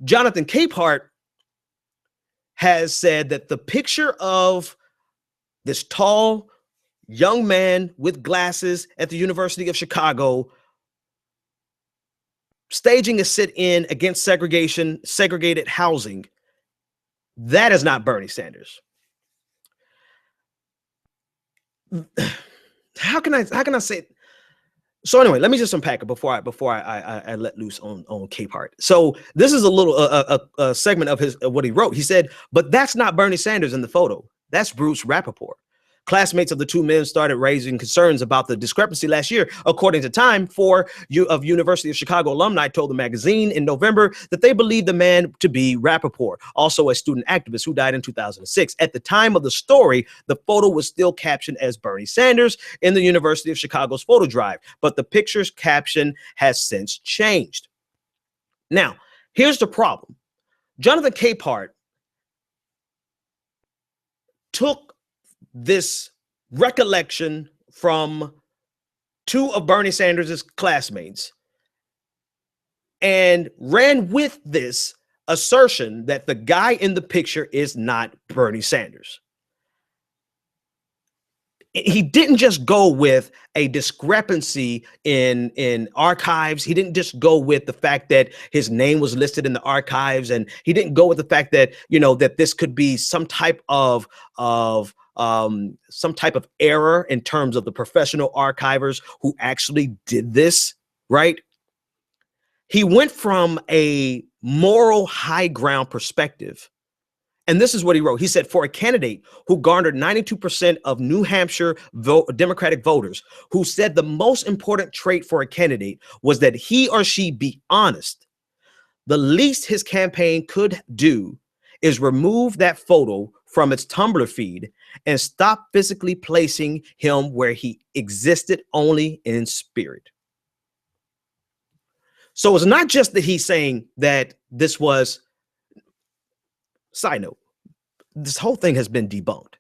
Jonathan Capehart has said that the picture of this tall young man with glasses at the University of Chicago staging a sit-in against segregated housing, that is not Bernie Sanders. How can I say it? So anyway, let me just unpack it before I let loose on Capehart. So this is a little a segment of what he wrote. He said, but that's not Bernie Sanders in the photo. That's Bruce Rappaport. Classmates of the two men started raising concerns about the discrepancy last year. According to Time, four of University of Chicago alumni told the magazine in November that they believed the man to be Rappaport, also a student activist who died in 2006. At the time of the story, the photo was still captioned as Bernie Sanders in the University of Chicago's photo drive, but the picture's caption has since changed. Now, here's the problem. Jonathan Capehart took this recollection from two of Bernie Sanders' classmates and ran with this assertion that the guy in the picture is not Bernie Sanders. He didn't just go with a discrepancy in archives. He didn't just go with the fact that his name was listed in the archives, and he didn't go with the fact that, you know, that this could be some type of error in terms of the professional archivers who actually did this, right? He went from a moral high ground perspective. And this is what he wrote. He said, for a candidate who garnered 92% of New Hampshire Democratic voters, who said the most important trait for a candidate was that he or she be honest, the least his campaign could do is remove that photo from its Tumblr feed and stop physically placing him where he existed only in spirit. So it's not just that he's saying that this was, side note, this whole thing has been debunked,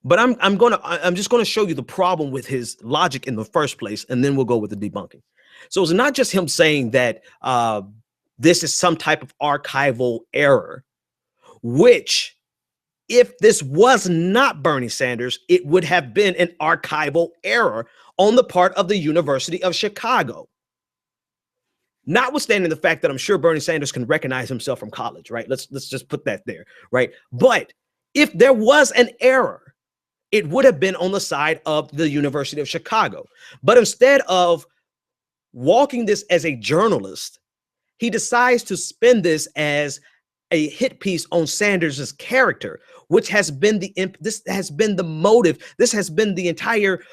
but I'm just gonna show you the problem with his logic in the first place, and then we'll go with the debunking. So it's not just him saying that this is some type of archival error, which, if this was not Bernie Sanders, it would have been an archival error on the part of the University of Chicago. Notwithstanding the fact that I'm sure Bernie Sanders can recognize himself from college, right? Let's just put that there, right? But if there was an error, it would have been on the side of the University of Chicago. But instead of walking this as a journalist, he decides to spin this as a hit piece on Sanders's character, which has been this has been the motive. This has been the entire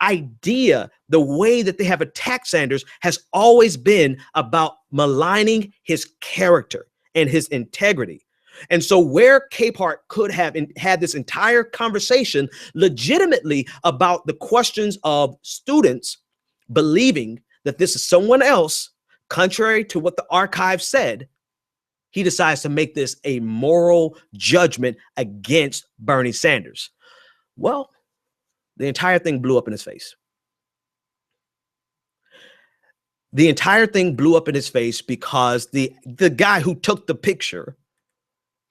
idea. The way that they have attacked Sanders has always been about maligning his character and his integrity. And so where Capehart could have had this entire conversation legitimately about the questions of students believing that this is someone else, contrary to what the archive said, he decides to make this a moral judgment against Bernie Sanders. Well, the entire thing blew up in his face. The entire thing blew up in his face because the guy who took the picture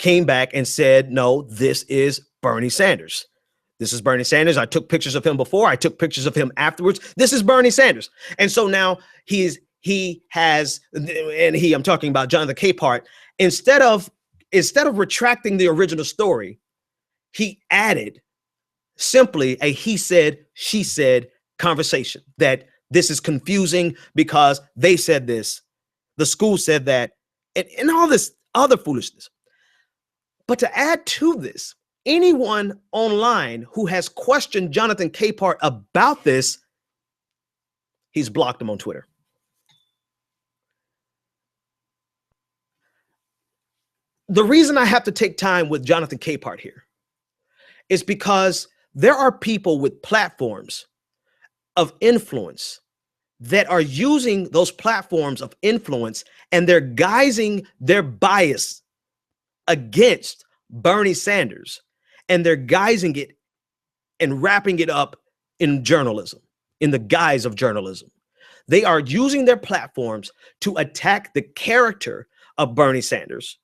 came back and said, no, this is Bernie Sanders. This is Bernie Sanders. I took pictures of him before. I took pictures of him afterwards. This is Bernie Sanders. And so now I'm talking about Jonathan Capehart, instead of retracting the original story, he added simply a he said, she said conversation, that this is confusing because they said this, the school said that, and all this other foolishness. But to add to this, anyone online who has questioned Jonathan Capehart about this, he's blocked him on Twitter. The reason I have to take time with Jonathan Capehart here is because there are people with platforms of influence that are using those platforms of influence, and they're guising their bias against Bernie Sanders, and they're guising it and wrapping it up in journalism, in the guise of journalism. They are using their platforms to attack the character of Bernie Sanders,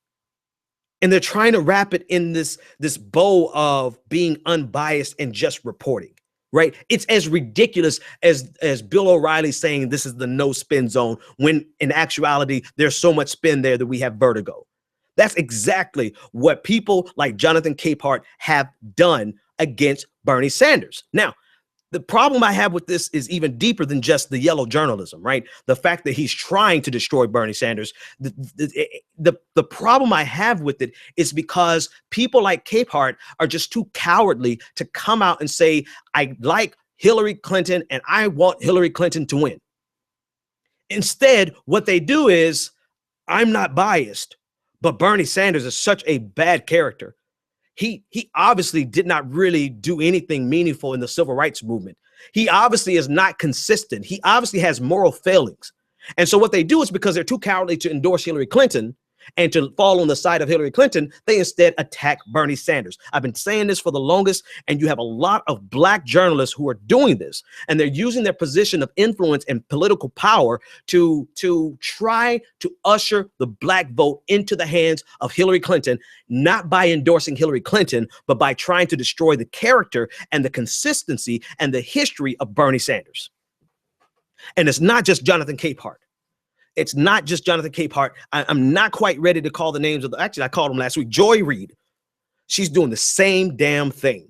and they're trying to wrap it in this bow of being unbiased and just reporting, right? It's as ridiculous as Bill O'Reilly saying this is the no spin zone, when in actuality, there's so much spin there that we have vertigo. That's exactly what people like Jonathan Capehart have done against Bernie Sanders. Now, the problem I have with this is even deeper than just the yellow journalism, right? The fact that he's trying to destroy Bernie Sanders. The problem I have with it is because people like Capehart are just too cowardly to come out and say, I like Hillary Clinton and I want Hillary Clinton to win. Instead, what they do is, I'm not biased, but Bernie Sanders is such a bad character. He obviously did not really do anything meaningful in the civil rights movement. He obviously is not consistent. He obviously has moral failings. And so what they do is, because they're too cowardly to endorse Hillary Clinton and to fall on the side of Hillary Clinton, they instead attack Bernie Sanders. I've been saying this for the longest, and you have a lot of black journalists who are doing this, and they're using their position of influence and political power to try to usher the black vote into the hands of Hillary Clinton, not by endorsing Hillary Clinton, but by trying to destroy the character and the consistency and the history of Bernie Sanders. And it's not just Jonathan Capehart. It's not just Jonathan Capehart. I'm not quite ready to call the names of actually, I called them last week. Joy Reid. She's doing the same damn thing.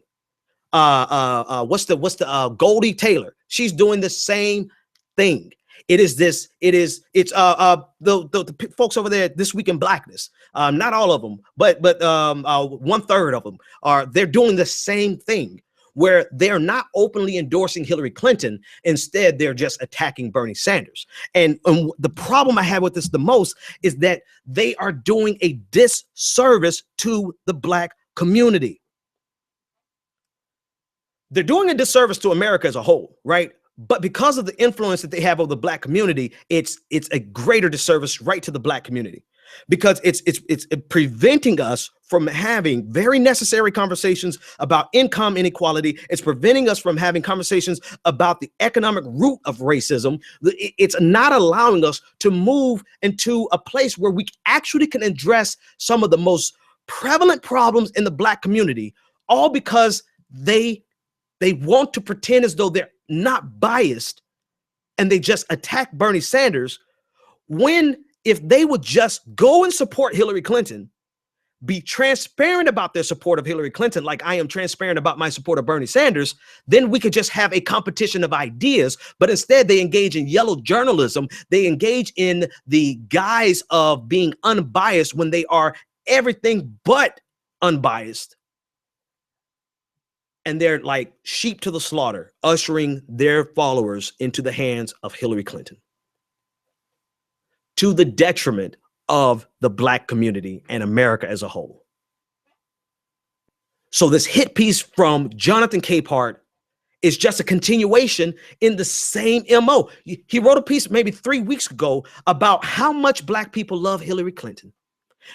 What's the Goldie Taylor? She's doing the same thing. It's the folks over there, This Week in Blackness. Not all of them, but 1/3 of them they're doing the same thing, where they're not openly endorsing Hillary Clinton. Instead, they're just attacking Bernie Sanders. And the problem I have with this the most is that they are doing a disservice to the black community. They're doing a disservice to America as a whole, right? But because of the influence that they have over the black community, it's a greater disservice right to the black community, because it's preventing us from having very necessary conversations about income inequality. It's preventing us from having conversations about the economic root of racism. It's not allowing us to move into a place where we actually can address some of the most prevalent problems in the black community, all because they want to pretend as though they're not biased, and they just attack Bernie Sanders, when if they would just go and support Hillary Clinton, be transparent about their support of Hillary Clinton, like I am transparent about my support of Bernie Sanders, then we could just have a competition of ideas. But instead, they engage in yellow journalism. They engage in the guise of being unbiased when they are everything but unbiased. And they're like sheep to the slaughter, ushering their followers into the hands of Hillary Clinton, to the detriment of the Black community and America as a whole. So this hit piece from Jonathan Capehart is just a continuation in the same MO. He wrote a piece maybe 3 weeks ago about how much Black people love Hillary Clinton,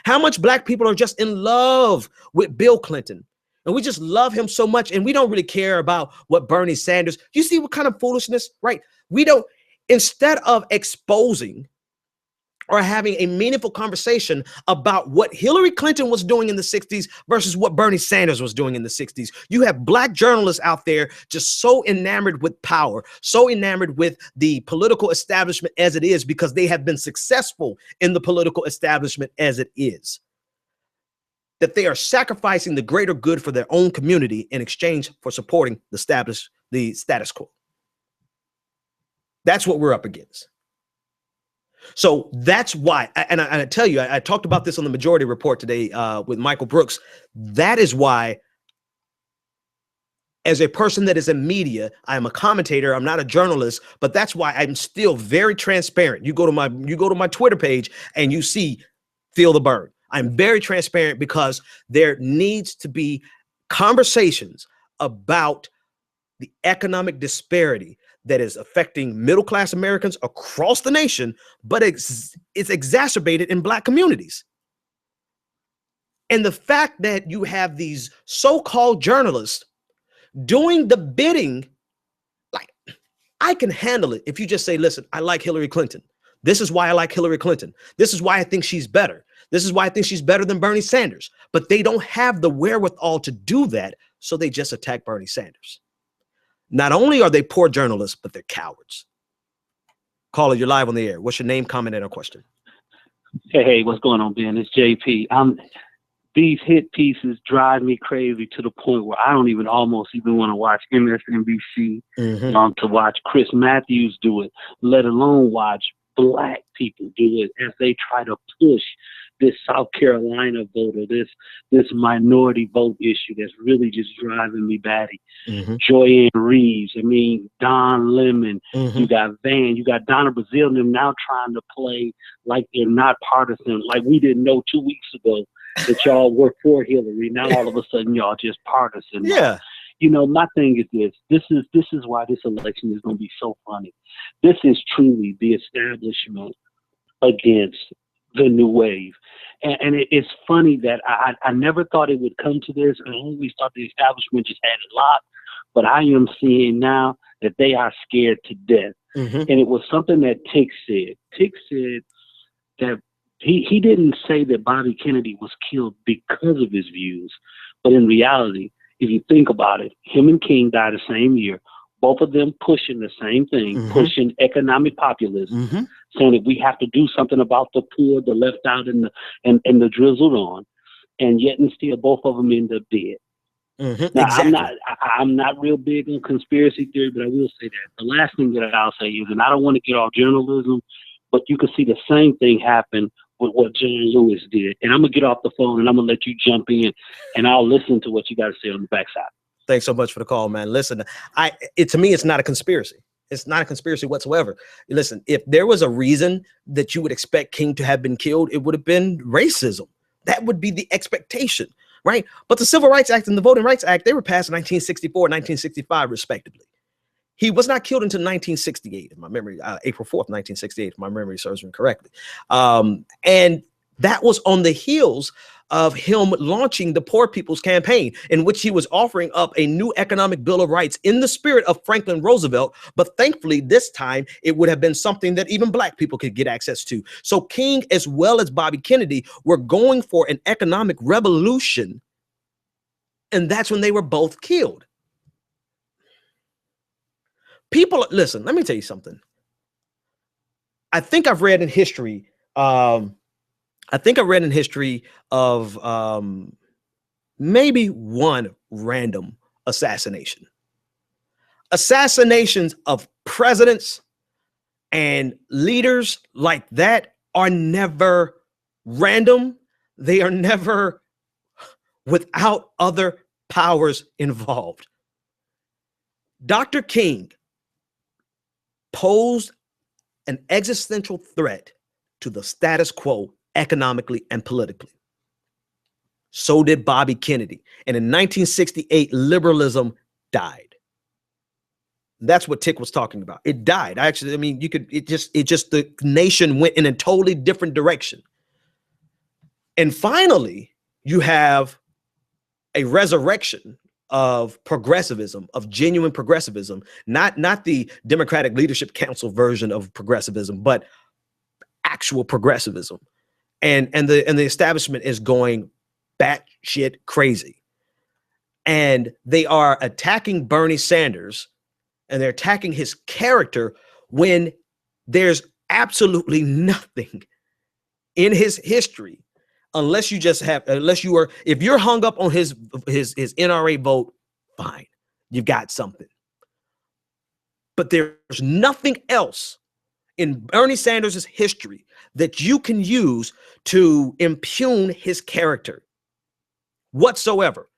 how much Black people are just in love with Bill Clinton. And we just love him so much. And we don't really care about what Bernie Sanders, you see what kind of foolishness, right? We don't, instead of exposing or having a meaningful conversation about what Hillary Clinton was doing in the 60s versus what Bernie Sanders was doing in the 60s. You have Black journalists out there just so enamored with power, so enamored with the political establishment as it is, because they have been successful in the political establishment as it is, that they are sacrificing the greater good for their own community in exchange for supporting the status quo. That's what we're up against. So that's why, and I tell you, I talked about this on the Majority Report today with Michael Brooks. That is why, as a person that is in media, I'm a commentator, I'm not a journalist, but that's why I'm still very transparent. You go to my Twitter page and you see Feel the Burn. I'm very transparent because there needs to be conversations about the economic disparity that is affecting middle-class Americans across the nation, but it's exacerbated in Black communities. And the fact that you have these so-called journalists doing the bidding, like, I can handle it if you just say, listen, I like Hillary Clinton. This is why I like Hillary Clinton. This is why I think she's better. This is why I think she's better than Bernie Sanders. But they don't have the wherewithal to do that, so they just attack Bernie Sanders. Not only are they poor journalists, but they're cowards. Caller, you're live on the air. What's your name, comment, and a question? Hey, what's going on, Ben? It's JP. These hit pieces drive me crazy to the point where I don't even almost want to watch MSNBC to watch Chris Matthews do it, let alone watch Black people do it as they try to push this South Carolina vote or this minority vote issue that's really just driving me batty. Joyanne Reeves, I mean, Don Lemon, you got Van, you got Donna Brazile, and them now trying to play like they're not partisan, like we didn't know 2 weeks ago that y'all were for Hillary. Now all of a sudden y'all just partisan. Yeah. You know, my thing is this is why this election is going to be so funny. This is truly the establishment against the new wave. And it's funny that I never thought it would come to this. I always thought the establishment just had it locked. But I am seeing now that they are scared to death. And it was something that Tick said. Tick said that he didn't say that Bobby Kennedy was killed because of his views. But in reality, if you think about it, him and King died the same year. Both of them pushing the same thing, pushing economic populism, saying that we have to do something about the poor, the left out, and the drizzled on, and yet and still both of them end up dead. Now, exactly. I'm not real big on conspiracy theory, but I will say that the last thing that I'll say is, and I don't want to get off journalism, but you can see the same thing happen with what John Lewis did. And I'm gonna get off the phone and I'm gonna let you jump in, and I'll listen to what you got to say on the backside. Thanks so much for the call, man. Listen, to me, it's not a conspiracy. It's not a conspiracy whatsoever. Listen, if there was a reason that you would expect King to have been killed, it would have been racism. That would be the expectation, right? But the Civil Rights Act and the Voting Rights Act, they were passed in 1964 and 1965, respectively. He was not killed until 1968, if my memory, April 4th, 1968, if my memory serves me correctly. And that was on the heels of him launching the Poor People's Campaign, in which he was offering up a new economic bill of rights in the spirit of Franklin Roosevelt. But thankfully, this time, it would have been something that even Black people could get access to. So King, as well as Bobby Kennedy, were going for an economic revolution. And that's when they were both killed. People, listen, let me tell you something. I think I've read in history, of maybe one random assassination. Assassinations of presidents and leaders like that are never random. they are never without other powers involved. Dr. King posed an existential threat to the status quo economically and politically. So did Bobby Kennedy. And in 1968, liberalism died. That's what Tick was talking about. It died. Actually, I mean, the nation went in a totally different direction. And finally, you have a resurrection of progressivism, of genuine progressivism, not the Democratic Leadership Council version of progressivism, but actual progressivism. And the establishment is going batshit crazy. And they are attacking Bernie Sanders, and they're attacking his character when there's absolutely nothing in his history, if you're hung up on his NRA vote, fine, you've got something. But there's nothing else in Bernie Sanders' history that you can use to impugn his character whatsoever.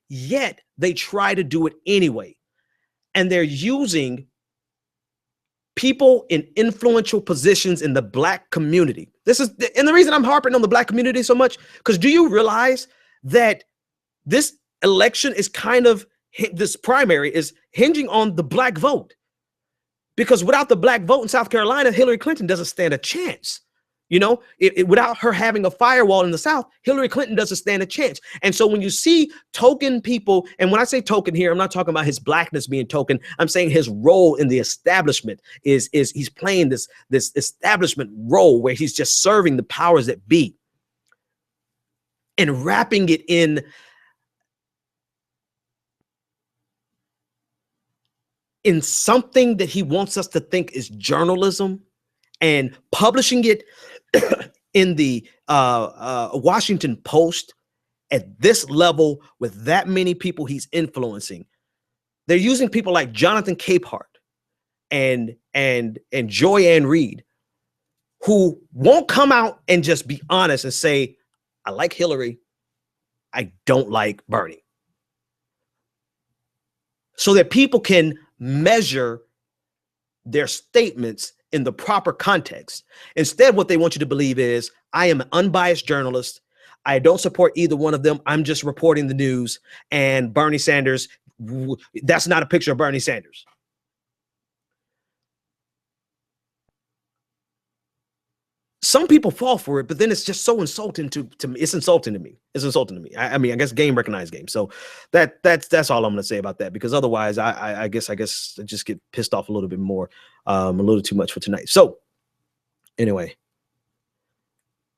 Yet they try to do it anyway. And they're using people in influential positions in the Black community. And the reason I'm harping on the Black community so much, because do you realize that this election is this primary is hinging on the Black vote? Because without the Black vote in South Carolina, Hillary Clinton doesn't stand a chance. Without her having a firewall in the South, Hillary Clinton doesn't stand a chance. And so when you see token people, and when I say token here, I'm not talking about his Blackness being token. I'm saying his role in the establishment is he's playing this establishment role where he's just serving the powers that be and wrapping it in something that he wants us to think is journalism, and publishing it in the Washington Post at this level with that many people he's influencing. They're using people like Jonathan Capehart and Joy Ann Reid, who won't come out and just be honest and say, I like Hillary, I don't like Bernie. So that people can measure their statements in the proper context. Instead, what they want you to believe is, I am an unbiased journalist. I don't support either one of them. I'm just reporting the news. And Bernie Sanders, that's not a picture of Bernie Sanders. Some people fall for it, but then it's just so insulting to me. It's insulting to me. It's insulting to me. I mean, I guess game recognized game. So that's all I'm going to say about that, because otherwise I guess I just get pissed off a little bit more, a little too much for tonight. So anyway,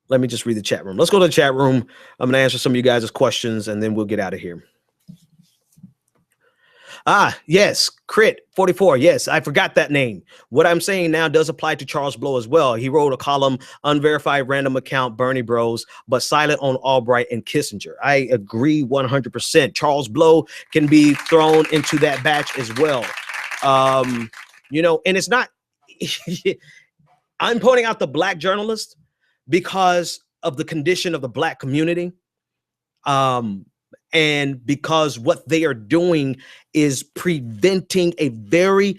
let me just read the chat room. Let's go to the chat room. I'm going to answer some of you guys' questions, and then we'll get out of here. Yes, Crit 44. Yes, I forgot that name. What I'm saying now does apply to Charles Blow as well. He wrote a column, unverified random account, Bernie Bros, but silent on Albright and Kissinger. I agree 100%. Charles Blow can be thrown into that batch as well. And it's not, I'm pointing out the Black journalist because of the condition of the Black community. And because what they are doing is preventing a very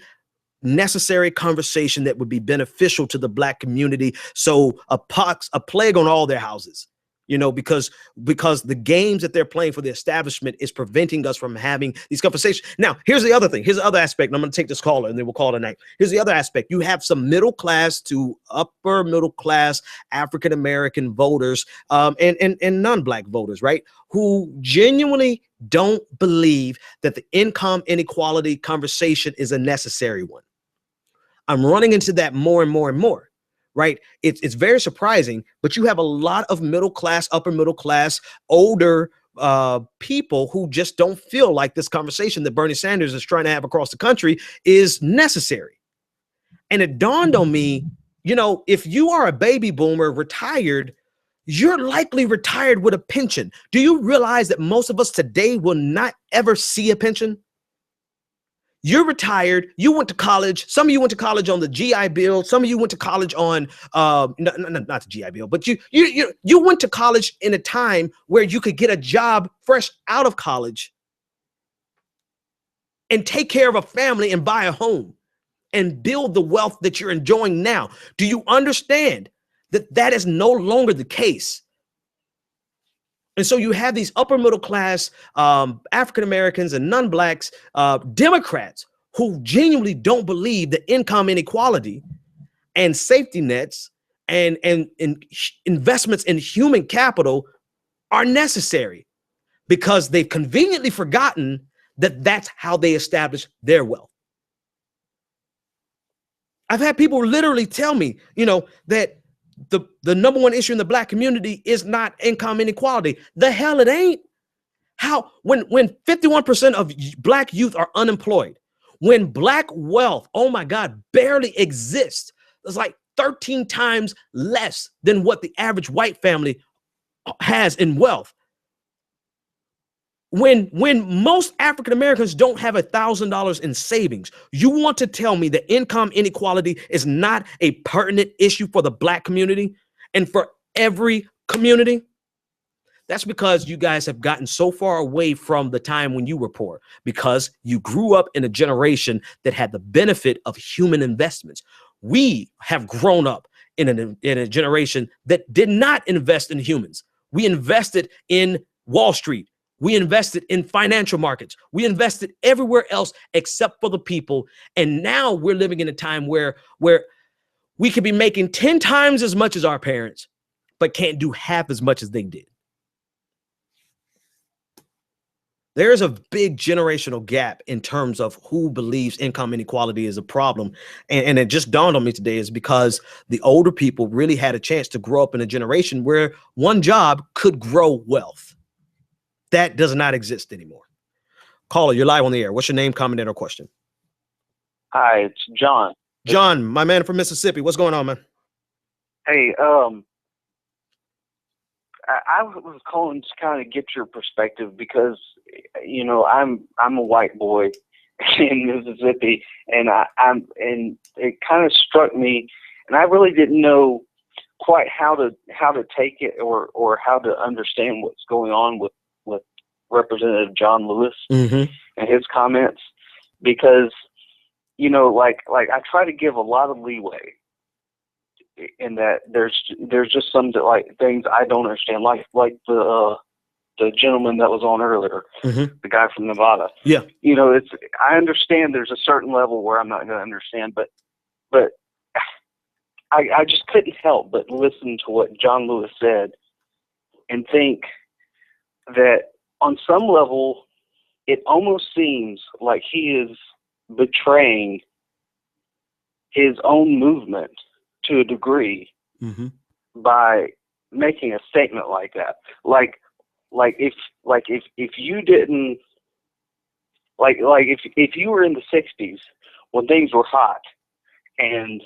necessary conversation that would be beneficial to the Black community. So a plague on all their houses, because the games that they're playing for the establishment is preventing us from having these conversations. Now, here's the other thing. Here's the other aspect. And I'm going to take this caller and then we'll call it a night. Here's the other aspect. You have some middle class to upper middle class African-American voters and non-Black voters, right? Who genuinely don't believe that the income inequality conversation is a necessary one. I'm running into that more and more and more. Right. It's very surprising, but you have a lot of middle class, upper middle class, older people who just don't feel like this conversation that Bernie Sanders is trying to have across the country is necessary. And it dawned on me, if you are a baby boomer retired, you're likely retired with a pension. Do you realize that most of us today will not ever see a pension? You're retired. You went to college. Some of you went to college on the GI Bill. Some of you went to college on not the GI Bill, but you went to college in a time where you could get a job fresh out of college and take care of a family and buy a home and build the wealth that you're enjoying now. Do you understand that that is no longer the case? And so you have these upper middle class African Americans and non-blacks, Democrats who genuinely don't believe that income inequality and safety nets and investments in human capital are necessary, because they've conveniently forgotten that that's how they establish their wealth. I've had people literally tell me, that the number one issue in the Black community is not income inequality. The hell it ain't. How, when 51% of Black youth are unemployed, when Black wealth, oh my God, barely exists, it's like 13 times less than what the average white family has in wealth. When most African Americans don't have $1,000 in savings, you want to tell me that income inequality is not a pertinent issue for the Black community and for every community? That's because you guys have gotten so far away from the time when you were poor, because you grew up in a generation that had the benefit of human investments. We have grown up in a generation that did not invest in humans. We invested in Wall Street. We invested in financial markets. We invested everywhere else except for the people. And now we're living in a time where we could be making 10 times as much as our parents, but can't do half as much as they did. There is a big generational gap in terms of who believes income inequality is a problem. And it just dawned on me today is because the older people really had a chance to grow up in a generation where one job could grow wealth. That does not exist anymore. Caller, you're live on the air. What's your name, comment, or question? Hi, it's John. John, my man from Mississippi. What's going on, man? Hey, I was calling to kind of get your perspective because, I'm a white boy in Mississippi, and and it kind of struck me, and I really didn't know quite how to take it or how to understand what's going on with Representative John Lewis and his comments, because like I try to give a lot of leeway in that there's just some things I don't understand, like the gentleman that was on earlier, the guy from Nevada. Yeah, I understand there's a certain level where I'm not going to understand, but I just couldn't help but listen to what John Lewis said and think that on some level, it almost seems like he is betraying his own movement to a degree by making a statement like that. If you didn't if you were in the 60s when things were hot and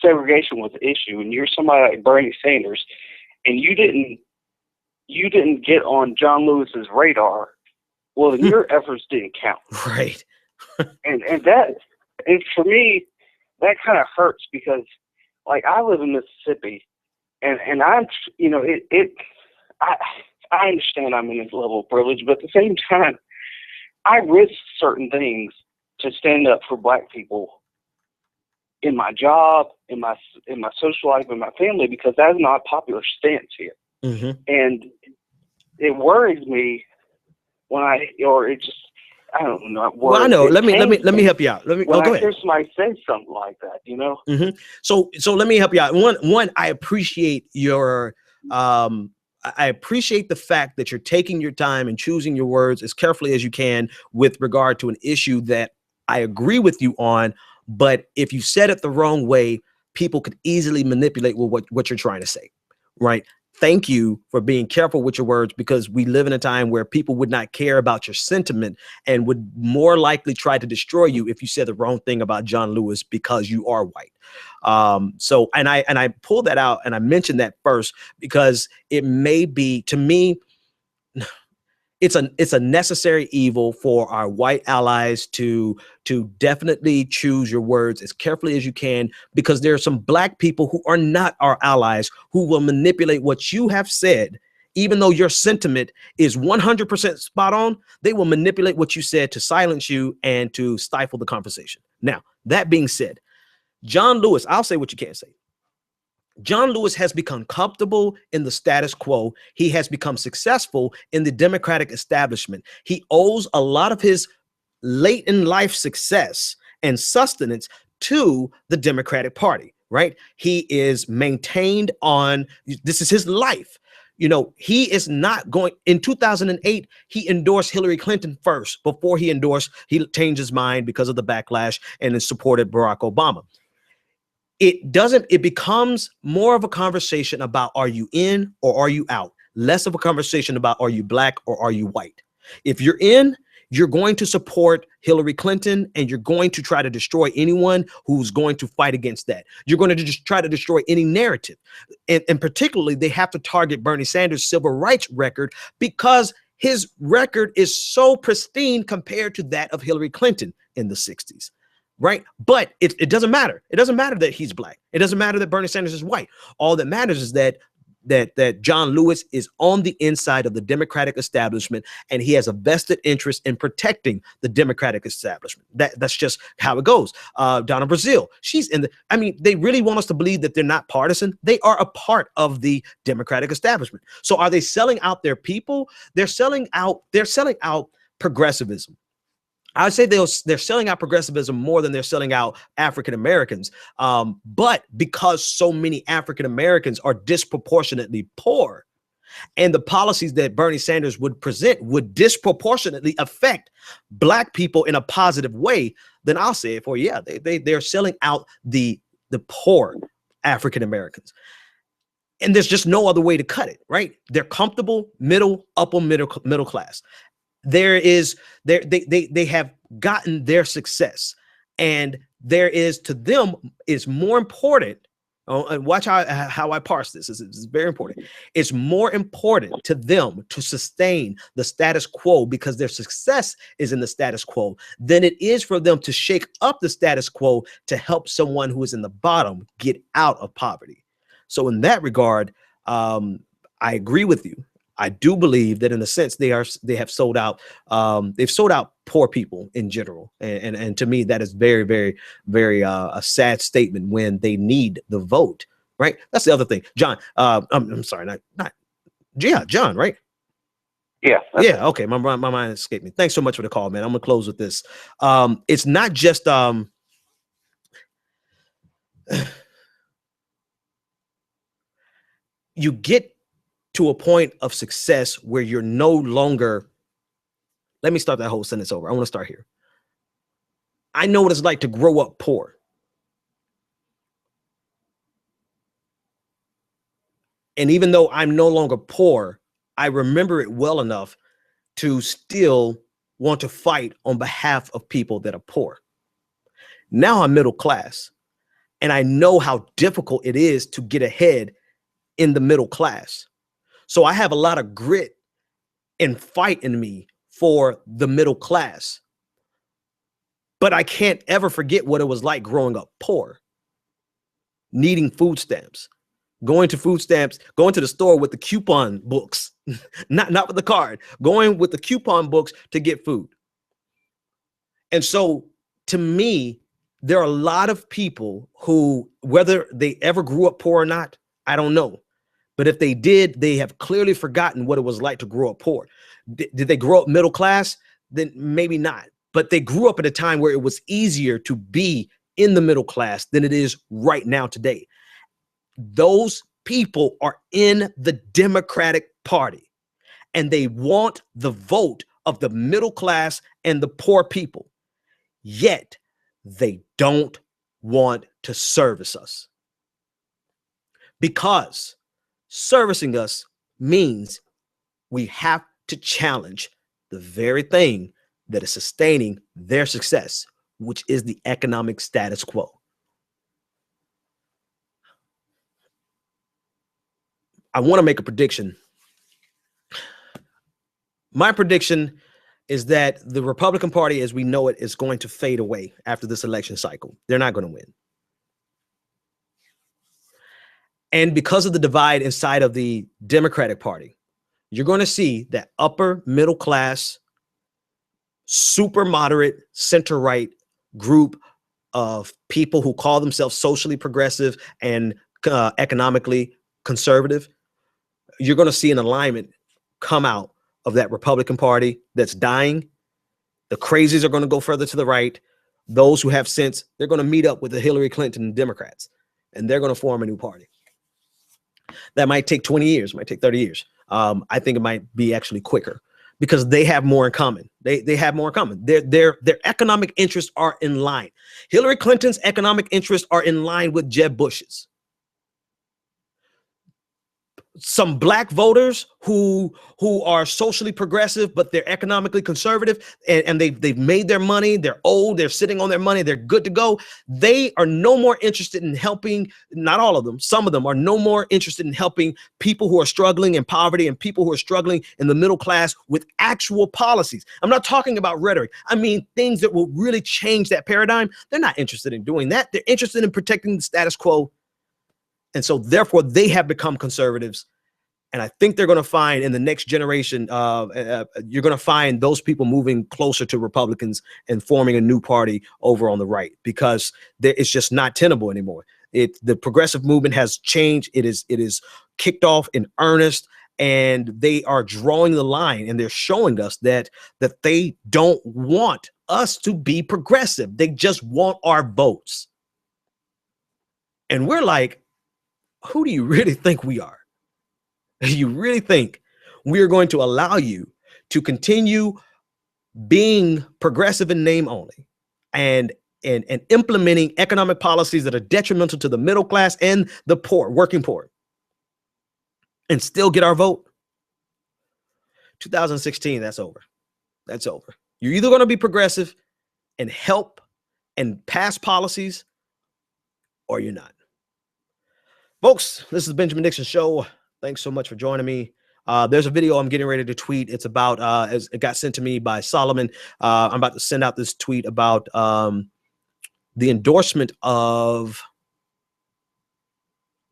segregation was an issue, and you're somebody like Bernie Sanders, and you didn't get on John Lewis's radar, well, then your efforts didn't count. Right. and for me, that kind of hurts because, I live in Mississippi, and I'm, I understand I'm in this level of privilege, but at the same time, I risk certain things to stand up for Black people in my job, in my social life, in my family, because that's not a popular stance here. And it worries me when I don't know. Well, I know. Let me help you out. When I hear somebody say something like that, So let me help you out. One, I appreciate your I appreciate the fact that you're taking your time and choosing your words as carefully as you can with regard to an issue that I agree with you on. But if you said it the wrong way, people could easily manipulate what you're trying to say, right? Thank you for being careful with your words, because we live in a time where people would not care about your sentiment and would more likely try to destroy you if you said the wrong thing about John Lewis because you are white. So I pulled that out and I mentioned that first because it may be, to me, it's a necessary evil for our white allies to definitely choose your words as carefully as you can, because there are some black people who are not our allies who will manipulate what you have said. Even though your sentiment is 100% spot on, they will manipulate what you said to silence you and to stifle the conversation. Now, that being said, John Lewis, I'll say what you can't say. John Lewis has become comfortable in the status quo. He has become successful in the Democratic establishment. He owes a lot of his late in life success and sustenance to the Democratic Party, right? He is maintained on, this is his life. You know, he is not going, in 2008, he endorsed Hillary Clinton first before he changed his mind because of the backlash and then supported Barack Obama. It becomes more of a conversation about, are you in or are you out? Less of a conversation about, are you black or are you white? If you're in, you're going to support Hillary Clinton, and you're going to try to destroy anyone who's going to fight against that. You're going to just try to destroy any narrative. And particularly, they have to target Bernie Sanders' civil rights record, because his record is so pristine compared to that of Hillary Clinton in the 60s. Right. But it doesn't matter. It doesn't matter that he's black. It doesn't matter that Bernie Sanders is white. All that matters is that John Lewis is on the inside of the Democratic establishment, and he has a vested interest in protecting the Democratic establishment. That's just how it goes. Donna Brazile, she's in the, I mean, they really want us to believe that they're not partisan. They are a part of the Democratic establishment. So are they selling out their people? They're selling out progressivism. I would say they're selling out progressivism more than they're selling out African Americans. But because so many African Americans are disproportionately poor, and the policies that Bernie Sanders would present would disproportionately affect black people in a positive way, then I'll say it for you. Yeah, they're selling out the poor African Americans. And there's just no other way to cut it, right? They're comfortable, upper middle class. They have gotten their success, and there is, to them, is more important. Oh, and watch how I parse this. This is very important. It's more important to them to sustain the status quo, because their success is in the status quo, than it is for them to shake up the status quo to help someone who is in the bottom get out of poverty. So in that regard, I agree with you. I do believe that, in a sense, they have sold out. They've sold out poor people in general, and to me, that is very, very, very a sad statement when they need the vote. Right? That's the other thing, John. I'm sorry, John. Right? Yeah. Yeah. Okay. My mind escaped me. Thanks so much for the call, man. I'm gonna close with this. It's not just you get to a point of success where you're no longer, let me start that whole sentence over. I want to start here. I know what it's like to grow up poor. And even though I'm no longer poor, I remember it well enough to still want to fight on behalf of people that are poor. Now I'm middle class, and I know how difficult it is to get ahead in the middle class. So I have a lot of grit and fight in me for the middle class. But I can't ever forget what it was like growing up poor, needing food stamps, going to the store with the coupon books, not with the card, going with the coupon books to get food. And so, to me, there are a lot of people who, whether they ever grew up poor or not, I don't know. But if they did, they have clearly forgotten what it was like to grow up poor. Did they grow up middle class? Then maybe not. But they grew up at a time where it was easier to be in the middle class than it is right now today. Those people are in the Democratic Party, and they want the vote of the middle class and the poor people. Yet they don't want to service us, because servicing us means we have to challenge the very thing that is sustaining their success, which is the economic status quo. I want to make a prediction. My prediction is that the Republican Party, as we know it, is going to fade away after this election cycle. They're not going to win. And because of the divide inside of the Democratic Party, you're going to see that upper middle class, super moderate, center right group of people who call themselves socially progressive and economically conservative. You're going to see an alignment come out of that Republican Party that's dying. The crazies are going to go further to the right. Those who have sense, they're going to meet up with the Hillary Clinton Democrats, and they're going to form a new party. That might take 20 years, might take 30 years. I think it might be actually quicker because they have more in common. They have more in common. Their economic interests are in line. Hillary Clinton's economic interests are in line with Jeb Bush's. Some black voters who are socially progressive, but they're economically conservative, and they've made their money. They're old. They're sitting on their money. They're good to go. They are no more interested in helping. Not all of them. Some of them are no more interested in helping people who are struggling in poverty and people who are struggling in the middle class with actual policies. I'm not talking about rhetoric. I mean things that will really change that paradigm. They're not interested in doing that. They're interested in protecting the status quo. And so therefore they have become conservatives. And I think they're going to find in the next generation, you're going to find those people moving closer to Republicans and forming a new party over on the right, because it's just not tenable anymore. The progressive movement has changed. It is kicked off in earnest, and they are drawing the line, and they're showing us that they don't want us to be progressive. They just want our votes. And we're like, who do you really think we are? You really think we're going to allow you to continue being progressive in name only and implementing economic policies that are detrimental to the middle class and the poor, working poor, and still get our vote? 2016, that's over. That's over. You're either going to be progressive and help and pass policies, or you're not. Folks, this is the Benjamin Dixon Show. Thanks so much for joining me. There's a video I'm getting ready to tweet. It's about, as it got sent to me by Solomon. I'm about to send out this tweet about the endorsement of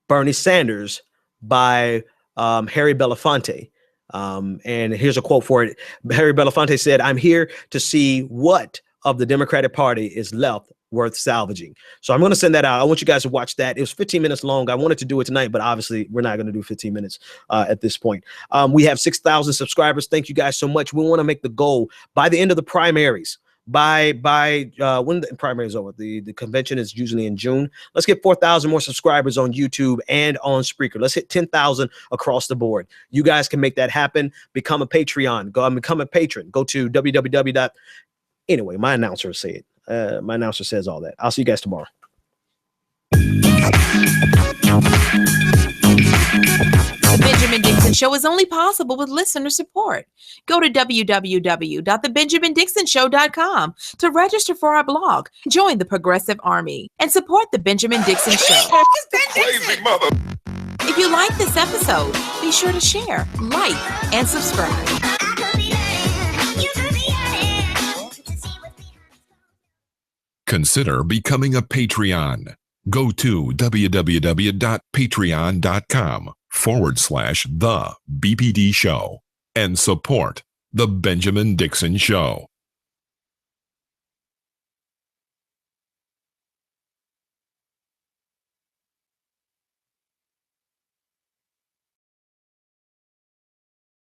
Bernie Sanders by Harry Belafonte. And here's a quote for it. Harry Belafonte said, "I'm here to see what of the Democratic Party is left worth salvaging." So I'm going to send that out. I want you guys to watch that. It was 15 minutes long. I wanted to do it tonight, but obviously we're not going to do 15 minutes at this point. We have 6,000 subscribers. Thank you guys so much. We want to make the goal by the end of the primaries. By when the primary is over, the convention is usually in June. Let's get 4,000 more subscribers on YouTube and on Spreaker. Let's hit 10,000 across the board. You guys can make that happen. Become a Patreon. Go and become a patron. Go to www. Anyway, my announcer say it. My announcer says all that. I'll see you guys tomorrow. The Benjamin Dixon Show is only possible with listener support. Go to www.thebenjamindixonshow.com to register for our blog, join the Progressive Army, and support The Benjamin Dixon Show. Crazy mother. If you like this episode, be sure to share, like, and subscribe. Consider becoming a Patreon. Go to www.patreon.com/the BPD Show and support The Benjamin Dixon Show.